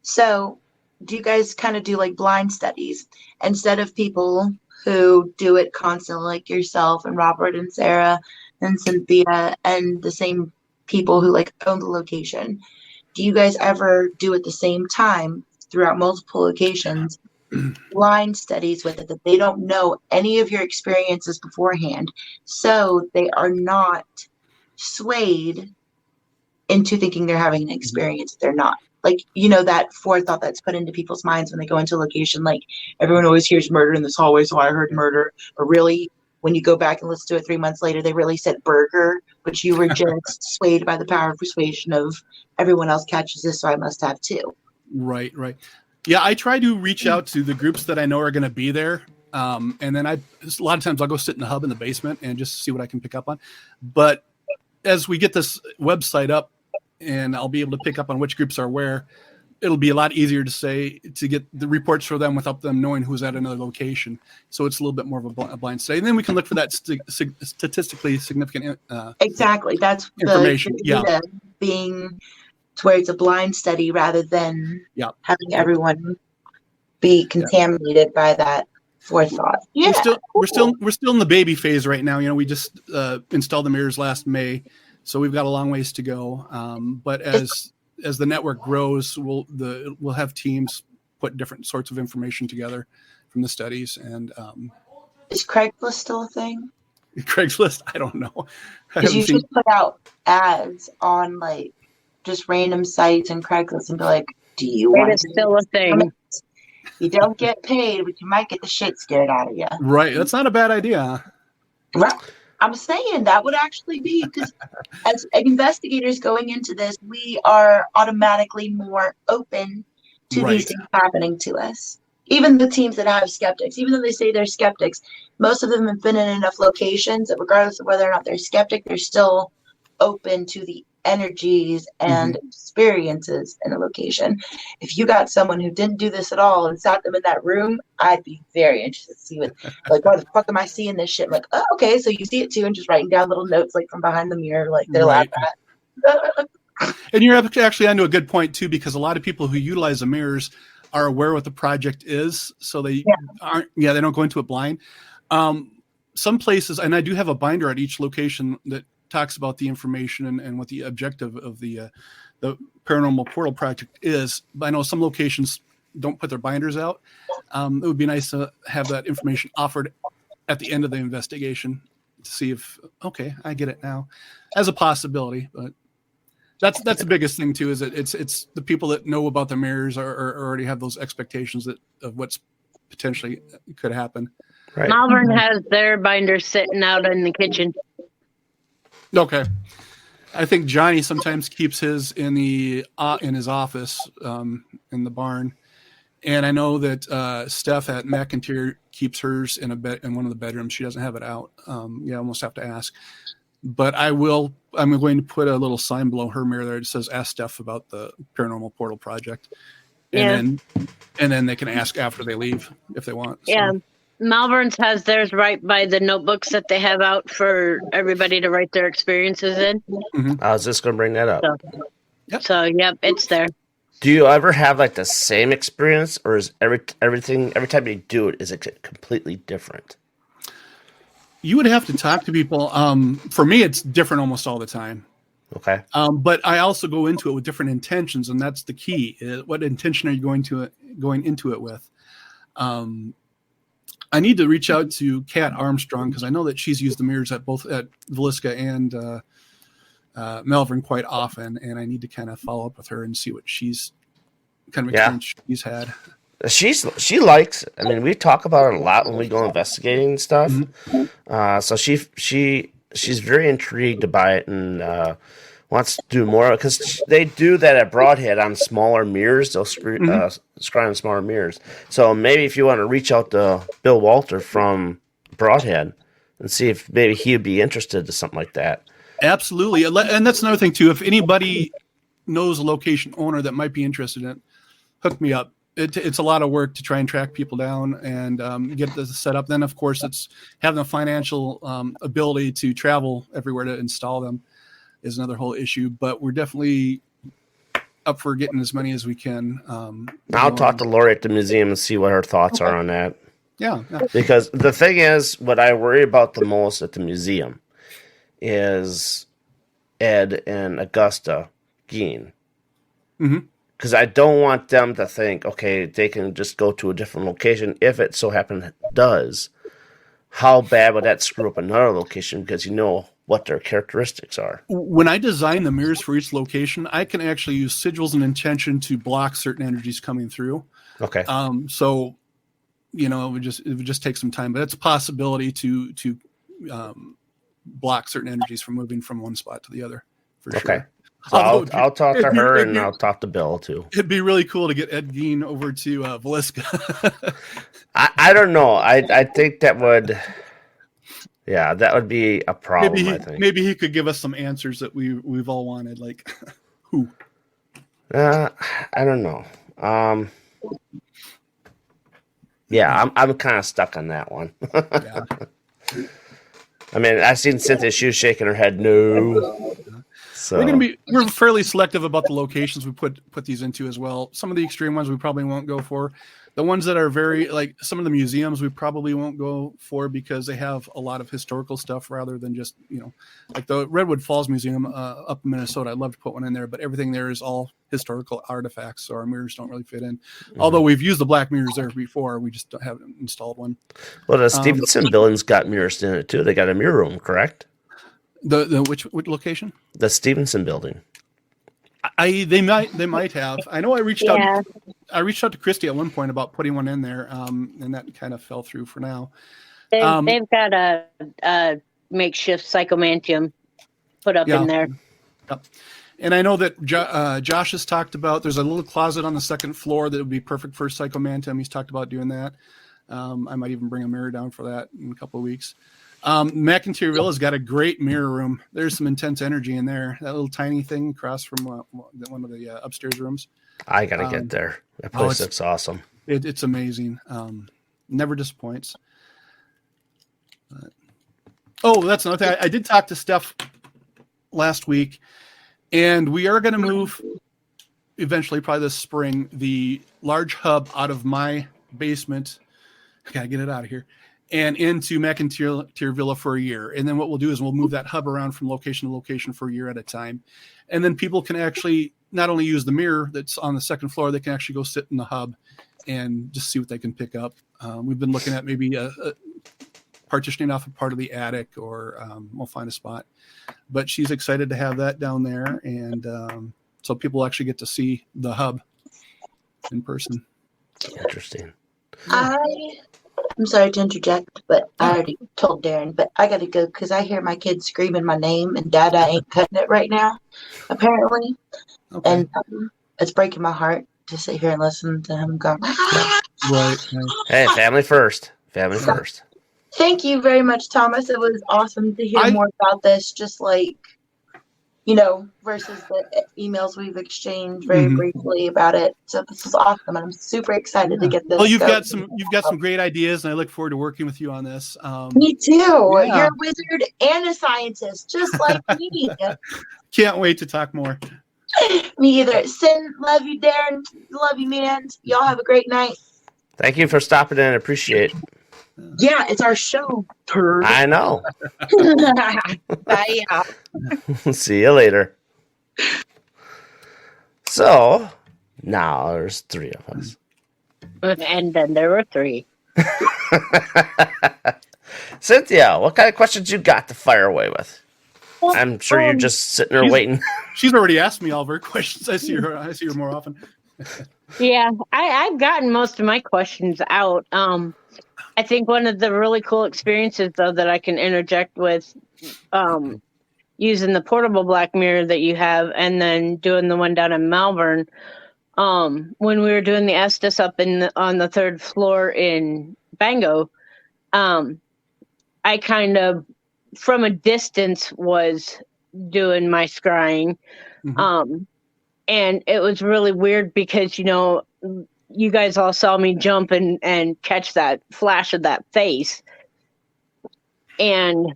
[SPEAKER 5] So do you guys kind of do like blind studies instead of people who do it constantly, like yourself and Robert and Sarah and Cynthia and the same people who like own the location? Do you guys ever do at the same time throughout multiple locations blind studies with it, that they don't know any of your experiences beforehand, so they are not swayed into thinking they're having an experience they're not. Like, you know, that forethought that's put into people's minds when they go into a location, like everyone always hears murder in this hallway, so I heard murder. But really, when you go back and listen to it 3 months later, they really said burger, but you were just swayed by the power of persuasion of everyone else catches this, so I must have too.
[SPEAKER 3] Right. Yeah, I try to reach out to the groups that I know are going to be there. And then a lot of times I'll go sit in the hub in the basement and just see what I can pick up on. But as we get this website up and I'll be able to pick up on which groups are where, it'll be a lot easier to get the reports for them without them knowing who's at another location. So it's a little bit more of a blind study. And then we can look for that statistically significant
[SPEAKER 5] exactly. That's
[SPEAKER 3] information.
[SPEAKER 5] Being to where it's a blind study rather than having everyone be contaminated by that forethought. Yeah,
[SPEAKER 3] we're still in the baby phase right now. You know, we just installed the mirrors last May, so we've got a long ways to go. But as the network grows, we'll have teams put different sorts of information together from the studies. And
[SPEAKER 5] is Craigslist still a thing?
[SPEAKER 3] Craigslist? I don't know.
[SPEAKER 5] Because you just put out ads on like just random sites and Craigslist and be like, "Do you want?"
[SPEAKER 6] It's still a thing.
[SPEAKER 5] You don't get paid, but you might get the shit scared out of you.
[SPEAKER 3] Right. That's not a bad idea.
[SPEAKER 5] Right. I'm saying that would actually be, because as investigators going into this, we are automatically more open to these things happening to us. Even the teams that have skeptics, even though they say they're skeptics, most of them have been in enough locations that regardless of whether or not they're skeptic, they're still open to the energies and experiences in a location. If you got someone who didn't do this at all and sat them in that room, I'd be very interested to see what, like, why the fuck am I seeing this shit? I'm like, oh, okay, so you see it too, and just writing down little notes like from behind the mirror, like they're laughing at.
[SPEAKER 3] And you're actually onto a good point too, because a lot of people who utilize the mirrors are aware what the project is, so they they don't go into it blind. Some places, and I do have a binder at each location that talks about the information and what the objective of the Paranormal Portal project is. But I know some locations don't put their binders out. It would be nice to have that information offered at the end of the investigation to see if, okay, I get it now, as a possibility. But that's the biggest thing too, is that it's the people that know about the mirrors are already have those expectations of what's potentially could happen.
[SPEAKER 4] Right.
[SPEAKER 6] Malvern has their binders sitting out in the kitchen.
[SPEAKER 3] Okay. I think Johnny sometimes keeps his in his office in the barn, and I know that Steph at McIntyre keeps hers in one of the bedrooms. She doesn't have it out. I almost have to ask, but I'm going to put a little sign below her mirror there. It says "Ask Steph about the Paranormal Portal project," and then they can ask after they leave if they want. So.
[SPEAKER 6] Yeah. Malvern's has theirs right by the notebooks that they have out for everybody to write their experiences in.
[SPEAKER 4] I was just going to bring that up.
[SPEAKER 6] So, it's there.
[SPEAKER 4] Do you ever have like the same experience, or is every time you do it, is it completely different?
[SPEAKER 3] You would have to talk to people. For me, it's different almost all the time.
[SPEAKER 4] Okay.
[SPEAKER 3] But I also go into it with different intentions, and that's the key. What intention are you going into it with? I need to reach out to Kat Armstrong, because I know that she's used the mirrors at Villisca and Malvern quite often, and I need to kind of follow up with her and see what she's kind of experience she's had.
[SPEAKER 4] She likes. I mean, we talk about it a lot when we go investigating and stuff. So she's very intrigued by it and wants to do more, because they do that at Broadhead on smaller mirrors. They'll scry on smaller mirrors. So maybe if you want to reach out to Bill Walter from Broadhead and see if maybe he would be interested to something like that.
[SPEAKER 3] Absolutely. And that's another thing too. If anybody knows a location owner that might be interested in it, hook me up. It's a lot of work to try and track people down and get this set up. Then, of course, it's having the financial ability to travel everywhere to install them is another whole issue. But we're definitely up for getting as many as we can.
[SPEAKER 4] I'll talk to Lori at the museum and see what her thoughts are on that.
[SPEAKER 3] Yeah.
[SPEAKER 4] Because the thing is, what I worry about the most at the museum is Ed and Augusta Geen. Because I don't want them to think, okay, they can just go to a different location. If it so happens it does, how bad would that screw up another location? Because what their characteristics are.
[SPEAKER 3] When I design the mirrors for each location, I can actually use sigils and intention to block certain energies coming through.
[SPEAKER 4] Okay.
[SPEAKER 3] So, it would just take some time, but it's a possibility to block certain energies from moving from one spot to the other, for sure.
[SPEAKER 4] Okay. So I'll talk to her, and I'll talk to Bill too.
[SPEAKER 3] It'd be really cool to get Ed Gein over to Velisca.
[SPEAKER 4] I don't know. I think that would, that would be a problem. I think
[SPEAKER 3] maybe he could give us some answers that we've all wanted, like who.
[SPEAKER 4] I don't know. I'm kind of stuck on that one.
[SPEAKER 3] Yeah.
[SPEAKER 4] I mean, I've seen Cynthia, she was shaking her head no. So
[SPEAKER 3] we're fairly selective about the locations we put these into as well. Some of the extreme ones we probably won't go for. The ones that are very, like some of the museums, we probably won't go for because they have a lot of historical stuff rather than just, like the Redwood Falls Museum up in Minnesota. I'd love to put one in there, but everything there is all historical artifacts, so our mirrors don't really fit in. Mm-hmm. Although we've used the black mirrors there before, we just haven't installed one.
[SPEAKER 4] Well, the Stevenson building's got mirrors in it too. They got a mirror room, correct?
[SPEAKER 3] The which location?
[SPEAKER 4] The Stevenson building.
[SPEAKER 3] They might have. I know I reached out to Christy at one point about putting one in there, and that kind of fell through for now.
[SPEAKER 6] They've got a makeshift psychomantium put up in there.
[SPEAKER 3] Yep. And I know that Josh has talked about there's a little closet on the second floor that would be perfect for psychomantium. He's talked about doing that. I might even bring a mirror down for that in a couple of weeks. McIntyre Villa's got a great mirror room. There's some intense energy in there. That little tiny thing across from one of the upstairs rooms.
[SPEAKER 4] I gotta get there. That place looks awesome.
[SPEAKER 3] It's amazing. Never disappoints. That's another thing. I did talk to Steph last week, and we are going to move eventually, probably this spring, the large hub out of my basement. I gotta get it out of here. And into McIntyre Villa for a year. And then what we'll do is we'll move that hub around from location to location for a year at a time. And then people can actually not only use the mirror that's on the second floor, they can actually go sit in the hub and just see what they can pick up. We've been looking at maybe partitioning off a part of the attic, or we'll find a spot. But she's excited to have that down there. And so people actually get to see the hub in person.
[SPEAKER 4] Interesting.
[SPEAKER 5] I'm sorry to interject, but I already told Darren, but I got to go because I hear my kids screaming my name, and Dada ain't cutting it right now, apparently. Okay. And it's breaking my heart to sit here and listen to him go.
[SPEAKER 3] Right.
[SPEAKER 4] Hey, family first. Family first.
[SPEAKER 5] Thank you very much, Thomas. It was awesome to hear more about this, just like, versus the emails we've exchanged very briefly about it. So this is awesome, and I'm super excited to get this.
[SPEAKER 3] Well, you've got some great ideas, and I look forward to working with you on this.
[SPEAKER 5] Me too. Yeah. You're a wizard and a scientist, just like me.
[SPEAKER 3] Can't wait to talk more.
[SPEAKER 5] Me either. Sin, love you, Darren. Love you, man. Y'all have a great night.
[SPEAKER 4] Thank you for stopping in. I appreciate it.
[SPEAKER 5] Yeah, it's our show.
[SPEAKER 4] I know.
[SPEAKER 5] Bye.
[SPEAKER 4] See you later. So now there's three of us.
[SPEAKER 6] And then there were three.
[SPEAKER 4] Cynthia, what kind of questions you got to fire away with? I'm sure you're just sitting there waiting.
[SPEAKER 3] She's already asked me all of her questions. I see her more often.
[SPEAKER 6] Yeah, I've gotten most of my questions out. I think one of the really cool experiences, though, that I can interject with using the portable black mirror that you have and then doing the one down in Malvern, when we were doing the Estes up on the third floor in Bango, I kind of, from a distance, was doing my scrying. Mm-hmm. And it was really weird because, you guys all saw me jump and catch that flash of that face. And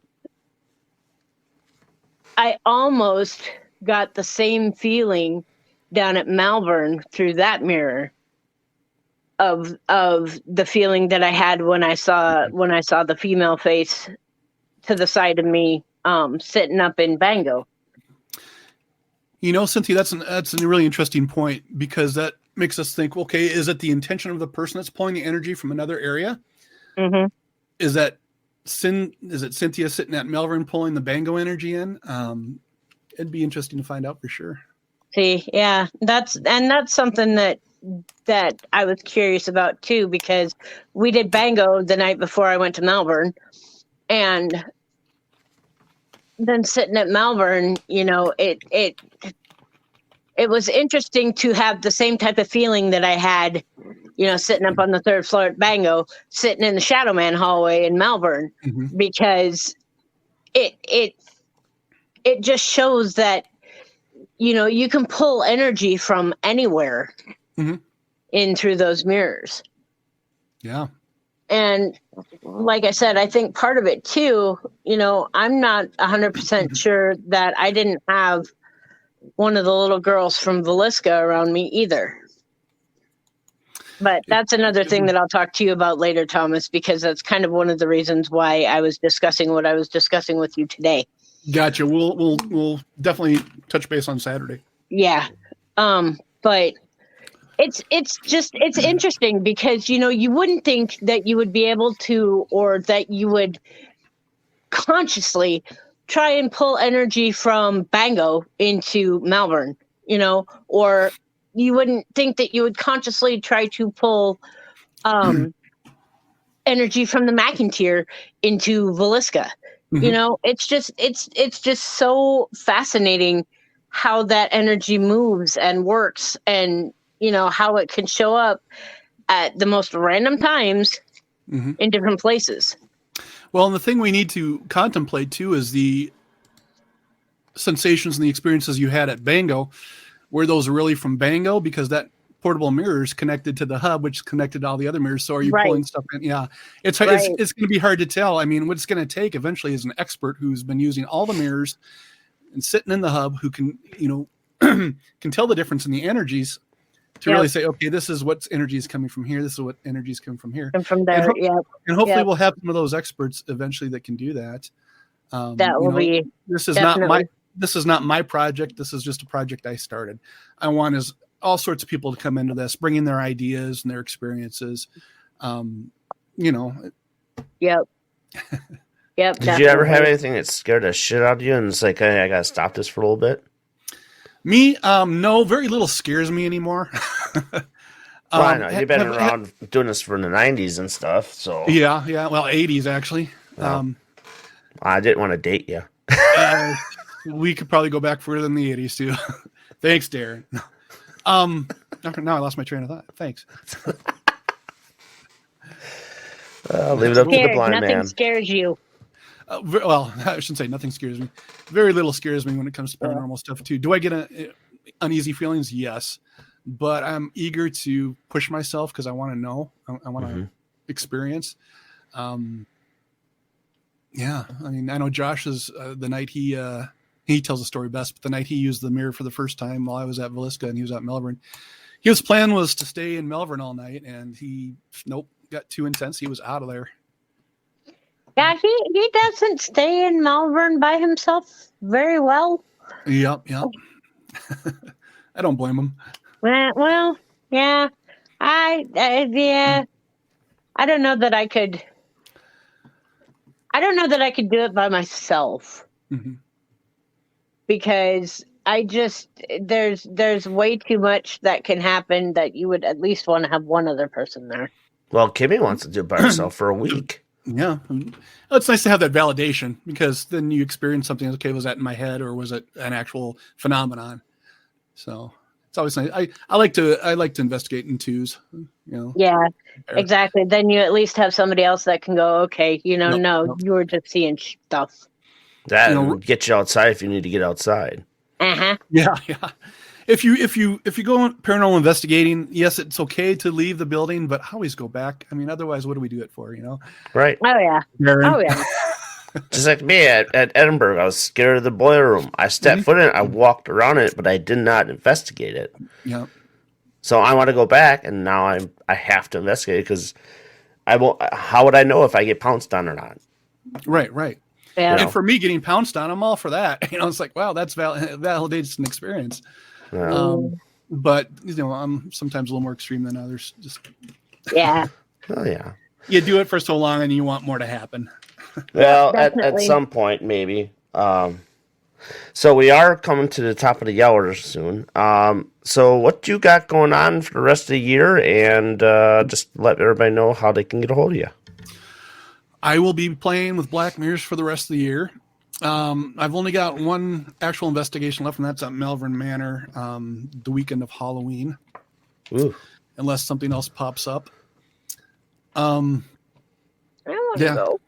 [SPEAKER 6] I almost got the same feeling down at Malvern through that mirror of the feeling that I had when I saw the female face to the side of me sitting up in Bango.
[SPEAKER 3] Cynthia, that's a really interesting point, because that makes us think, okay, is it the intention of the person that's pulling the energy from another area?
[SPEAKER 6] Mm-hmm.
[SPEAKER 3] Is that is it Cynthia sitting at Melbourne pulling the Bango energy in? It'd be interesting to find out for sure.
[SPEAKER 6] See, yeah, that's something that I was curious about too, because we did Bango the night before I went to Melbourne, and then sitting at Melbourne, it was interesting to have the same type of feeling that I had, sitting up on the third floor at Bango, sitting in the Shadow Man hallway in Melbourne, because it just shows that, you can pull energy from anywhere in through those mirrors.
[SPEAKER 3] Yeah.
[SPEAKER 6] And like I said, I think part of it too, I'm not 100% sure that I didn't have one of the little girls from Velisca around me either. But that's another thing that I'll talk to you about later, Thomas, because that's kind of one of the reasons why I was discussing what I was discussing with you today.
[SPEAKER 3] Gotcha. We'll definitely touch base on Saturday.
[SPEAKER 6] Yeah. But it's interesting because, you wouldn't think that you would be able to, or that you would consciously try and pull energy from Bango into Melbourne, or you wouldn't think that you would consciously try to pull energy from the McIntyre into Velisca. It's just so fascinating how that energy moves and works, and how it can show up at the most random times in different places.
[SPEAKER 3] Well, and the thing we need to contemplate too is the sensations and the experiences you had at Bango. Were those really from Bango? Because that portable mirror is connected to the hub, which is connected to all the other mirrors. So are you pulling stuff in? Yeah, it's going to be hard to tell. I mean, what it's going to take eventually is an expert who's been using all the mirrors and sitting in the hub, who can, can tell the difference in the energies to really say, okay, this is what energy is coming from here. This is what energy is coming from here.
[SPEAKER 6] And from there,
[SPEAKER 3] and hopefully we'll have some of those experts eventually that can do that.
[SPEAKER 6] That will be.
[SPEAKER 3] This is not my project. This is just a project I started. I want all sorts of people to come into this, bring in their ideas and their experiences.
[SPEAKER 6] Yep. Yep.
[SPEAKER 4] Did you ever have anything that scared the shit out of you and it's like, hey, I gotta stop this for a little bit?
[SPEAKER 3] Me, no, very little scares me anymore.
[SPEAKER 4] Well, I know you've been around doing this for the 90s and stuff, so
[SPEAKER 3] yeah. Well, 80s actually.
[SPEAKER 4] Well, I didn't want to date you.
[SPEAKER 3] We could probably go back further than the 80s too. Thanks, Darren. Now I lost my train of thought. Thanks.
[SPEAKER 4] Leave it up to the blind man.
[SPEAKER 6] Nothing scares you.
[SPEAKER 3] Well, I shouldn't say nothing scares me. Very little scares me when it comes to paranormal stuff too. Do I get uneasy feelings? Yes, but I'm eager to push myself because I want to know. I want to experience. Yeah, I mean, I know Josh is the night he tells the story best, but the night he used the mirror for the first time while I was at Velisca and he was at Melbourne, his plan was to stay in Melbourne all night, and he got too intense. He was out of there.
[SPEAKER 6] Yeah, he doesn't stay in Melbourne by himself very well.
[SPEAKER 3] Yep. I don't blame him.
[SPEAKER 6] Well, yeah. I don't know that I could. I don't know that I could do it by myself. Because there's way too much that can happen that you would at least want to have one other person there.
[SPEAKER 4] Well, Kimmy wants to do it by herself for a week.
[SPEAKER 3] Yeah. It's nice to have that validation because then you experience something. Okay, was that in my head or was it an actual phenomenon? So it's always nice. I like to investigate in twos,
[SPEAKER 6] Yeah, exactly. Then you at least have somebody else that can go, okay, no, you were just seeing stuff.
[SPEAKER 4] That would get you outside if you need to get outside.
[SPEAKER 6] Uh-huh.
[SPEAKER 3] Yeah. If you go paranormal investigating, yes, it's okay to leave the building, but always go back. I mean, otherwise, what do we do it for?
[SPEAKER 4] Right?
[SPEAKER 6] Oh yeah.
[SPEAKER 3] Darren?
[SPEAKER 6] Oh yeah.
[SPEAKER 4] Just like me at Edinburgh, I was scared of the boiler room. I stepped foot in it, I walked around it, but I did not investigate it.
[SPEAKER 3] Yeah.
[SPEAKER 4] So I want to go back, and now I have to investigate it because I won't. How would I know if I get pounced on or not?
[SPEAKER 3] Right.
[SPEAKER 6] Yeah.
[SPEAKER 3] And for me, getting pounced on, I'm all for that. It's like, wow, that's validates an experience.
[SPEAKER 4] Yeah.
[SPEAKER 3] But I'm sometimes a little more extreme than others. Just
[SPEAKER 6] Yeah.
[SPEAKER 4] Oh yeah.
[SPEAKER 3] You do it for so long, and you want more to happen.
[SPEAKER 4] Well, at
[SPEAKER 6] definitely.
[SPEAKER 4] some point, maybe. So we are coming to the top of the hour soon. So what you got going on for the rest of the year, and just let everybody know how they can get a hold of you.
[SPEAKER 3] I will be playing with Black Mirrors for the rest of the year. I've only got one actual investigation left, and that's at Malvern Manor the weekend of Halloween.
[SPEAKER 4] Ooh.
[SPEAKER 3] Unless something else pops up.
[SPEAKER 6] I want to go.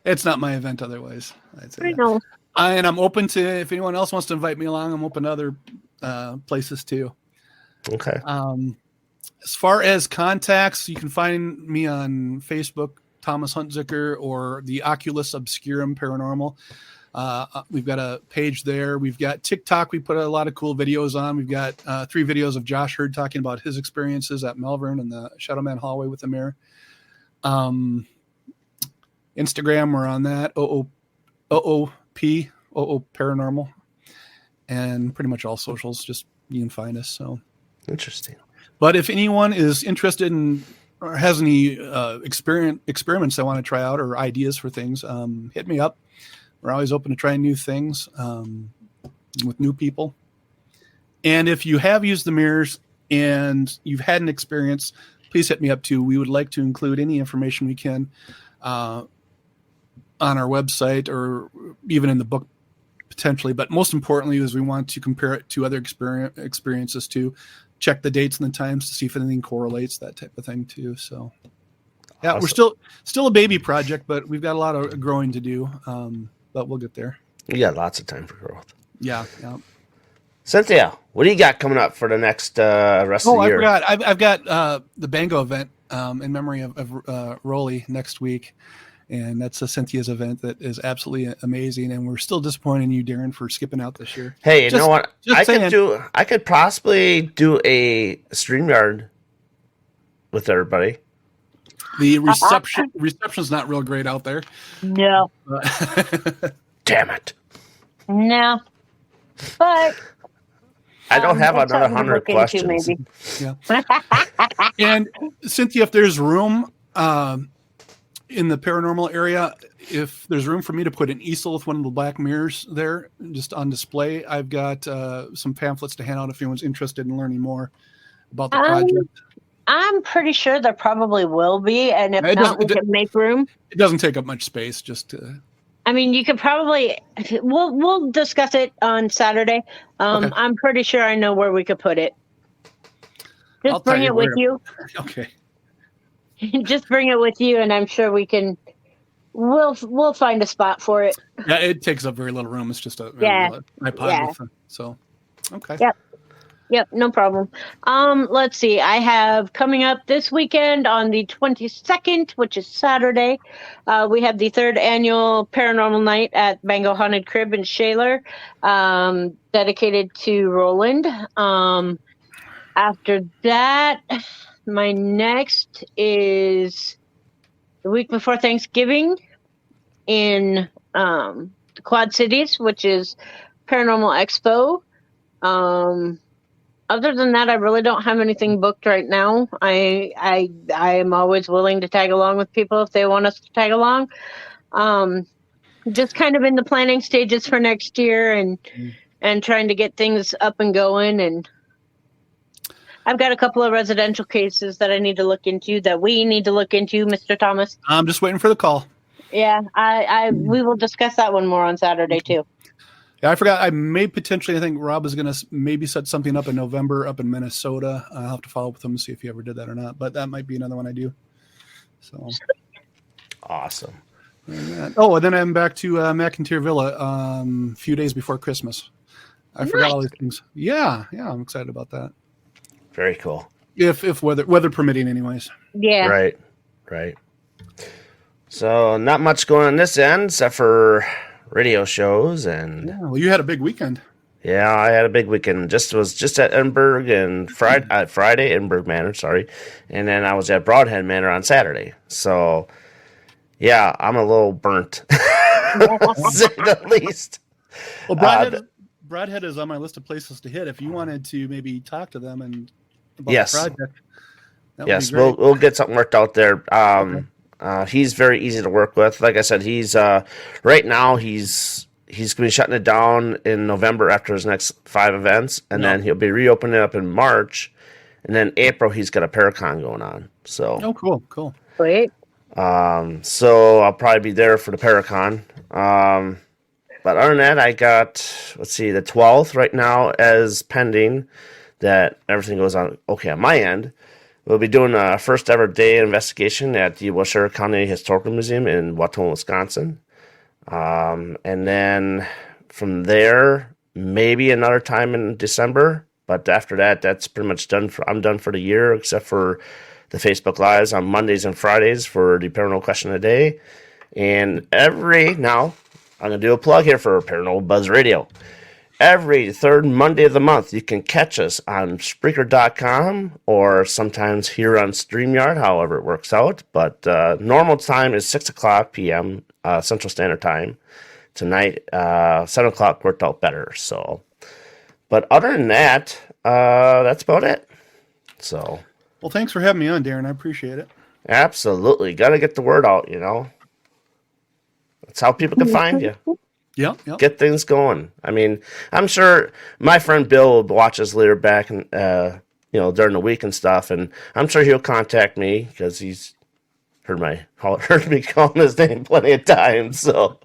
[SPEAKER 3] It's not my event otherwise. I'd say
[SPEAKER 6] I know.
[SPEAKER 3] And I'm open to, if anyone else wants to invite me along, I'm open to other places too.
[SPEAKER 4] Okay.
[SPEAKER 3] As far as contacts, you can find me on Facebook, Thomas Huntzicker, or the Oculus Obscurum Paranormal. We've got a page there. We've got TikTok. We put a lot of cool videos on. We've got 3 videos of Josh Hurd talking about his experiences at Malvern and the Shadowman hallway with the mirror. Instagram, we're on that. OOP Paranormal. And pretty much all socials, just you can find us. So
[SPEAKER 4] Interesting.
[SPEAKER 3] But if anyone is interested in or has any experiments they want to try out or ideas for things, hit me up. We're always open to trying new things with new people. And if you have used the mirrors and you've had an experience, please hit me up too. We would like to include any information we can on our website or even in the book potentially. But most importantly is we want to compare it to other experiences too. Check the dates and the times to see if anything correlates, that type of thing too. So yeah,
[SPEAKER 4] Awesome.
[SPEAKER 3] We're still a baby project, but we've got a lot of growing to do. But we'll get there.
[SPEAKER 4] You got lots of time for growth.
[SPEAKER 3] Yeah.
[SPEAKER 4] Cynthia, what do you got coming up for the next rest of the year?
[SPEAKER 3] I forgot. I've got the Bango event in memory of Rolly next week. And that's a Cynthia's event that is absolutely amazing. And we're still disappointed in you, Darren, for skipping out this year.
[SPEAKER 4] Hey, you know what? I could possibly do a StreamYard with everybody.
[SPEAKER 3] The reception's not real great out there.
[SPEAKER 6] No.
[SPEAKER 4] Damn it.
[SPEAKER 6] No. But
[SPEAKER 4] I don't have
[SPEAKER 6] that's
[SPEAKER 4] another
[SPEAKER 6] something to
[SPEAKER 4] 100
[SPEAKER 6] look into,
[SPEAKER 4] questions.
[SPEAKER 6] maybe.
[SPEAKER 3] Yeah. And Cynthia, if there's room in the paranormal area, if there's room for me to put an easel with one of the black mirrors there just on display, I've got some pamphlets to hand out if anyone's interested in learning more about the project.
[SPEAKER 6] I'm pretty sure there probably will be, and if not, we can make room.
[SPEAKER 3] It doesn't take up much space. Just
[SPEAKER 6] I mean, you could probably we'll discuss it on Saturday.
[SPEAKER 3] Okay.
[SPEAKER 6] I'm pretty sure I know where we could put it. Just bring it with you.
[SPEAKER 3] Okay.
[SPEAKER 6] Just bring it with you, and I'm sure we can. We'll find a spot for it.
[SPEAKER 3] Yeah, it takes up very little room. It's just a iPod with so. Okay.
[SPEAKER 6] Yep, no problem. Let's see. I have coming up this weekend on the 22nd, which is Saturday. We have the 3rd annual Paranormal Night at Bango Haunted Crib in Shaler, dedicated to Roland. After that, my next is the week before Thanksgiving in the Quad Cities, which is Paranormal Expo. Other than that, I really don't have anything booked right now. I am always willing to tag along with people if they want us to tag along. Just kind of in the planning stages for next year and trying to get things up and going. And I've got a couple of residential cases that I need to look into, that we need to look into, Mr. Thomas.
[SPEAKER 3] I'm just waiting for the call.
[SPEAKER 6] Yeah, we will discuss that one more on Saturday too.
[SPEAKER 3] Yeah, I forgot. I think Rob is going to maybe set something up in November up in Minnesota. I'll have to follow up with him and see if he ever did that or not. But that might be another one I do. So
[SPEAKER 4] awesome.
[SPEAKER 3] And then I'm back to McIntyre Villa a few days before Christmas. I forgot all these things. Yeah, I'm excited about that.
[SPEAKER 4] Very cool.
[SPEAKER 3] If weather permitting, anyways.
[SPEAKER 6] Yeah.
[SPEAKER 4] Right. So not much going on this end except for radio shows and
[SPEAKER 3] you had a big weekend.
[SPEAKER 4] Yeah, I had a big weekend. Was just at Edinburgh and Friday, Edinburgh Manor, sorry, and then I was at Broadhead Manor on Saturday. So, yeah, I'm a little burnt, to say the least.
[SPEAKER 3] Well, Broadhead is on my list of places to hit. If you wanted to maybe talk to them and about the project,
[SPEAKER 4] yes, we'll get something worked out there. He's very easy to work with. Like I said, he's right now he's going to be shutting it down in November after his next 5 events, and then he'll be reopening it up in March, and then April he's got a Paracon going on. So
[SPEAKER 3] cool.
[SPEAKER 6] Wait.
[SPEAKER 4] So I'll probably be there for the Paracon. But other than that, I got the 12th right now as pending. That everything goes on okay on my end. We'll be doing a first ever day investigation at the Washoe County Historical Museum in Wautoma, Wisconsin. And then from there, maybe another time in December. But after that, that's pretty much done. I'm done for the year, except for the Facebook Lives on Mondays and Fridays for the Paranormal Question of the Day. And now, I'm going to do a plug here for Paranormal Buzz Radio. Every third Monday of the month, you can catch us on Spreaker.com or sometimes here on StreamYard, however it works out. But normal time is 6 o'clock p.m. Central Standard Time. Tonight, 7 o'clock worked out better. So, but other than that, that's about it. So,
[SPEAKER 3] well, thanks for having me on, Darren. I appreciate it.
[SPEAKER 4] Absolutely. Got to get the word out, That's how people can find you.
[SPEAKER 3] Yeah.
[SPEAKER 4] Get things going. I mean, I'm sure my friend Bill will watch us later back and during the week and stuff, and I'm sure he'll contact me because he's heard me calling his name plenty of times. So,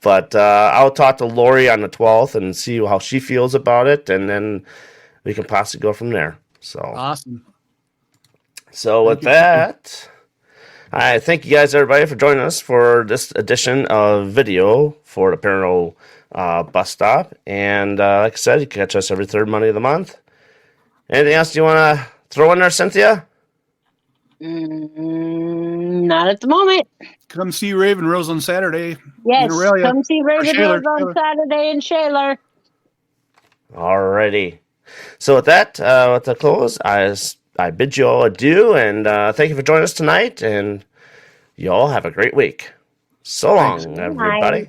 [SPEAKER 4] but I'll talk to Lori on the 12th and see how she feels about it, and then we can possibly go from there. So
[SPEAKER 3] awesome.
[SPEAKER 4] So with that, I thank you guys, everybody, for joining us for this edition of video for the Paranormal Bus Stop. And like I said, you can catch us every third Monday of the month. Anything else you want to throw in there, Cynthia?
[SPEAKER 6] Not at the moment.
[SPEAKER 3] Come see Raven Rose on Saturday.
[SPEAKER 6] Yes, come see Raven Rose on Saturday in Shaler.
[SPEAKER 4] Alrighty. So with that, with the close, I bid you all adieu, and thank you for joining us tonight, and you all have a great week. So long, everybody.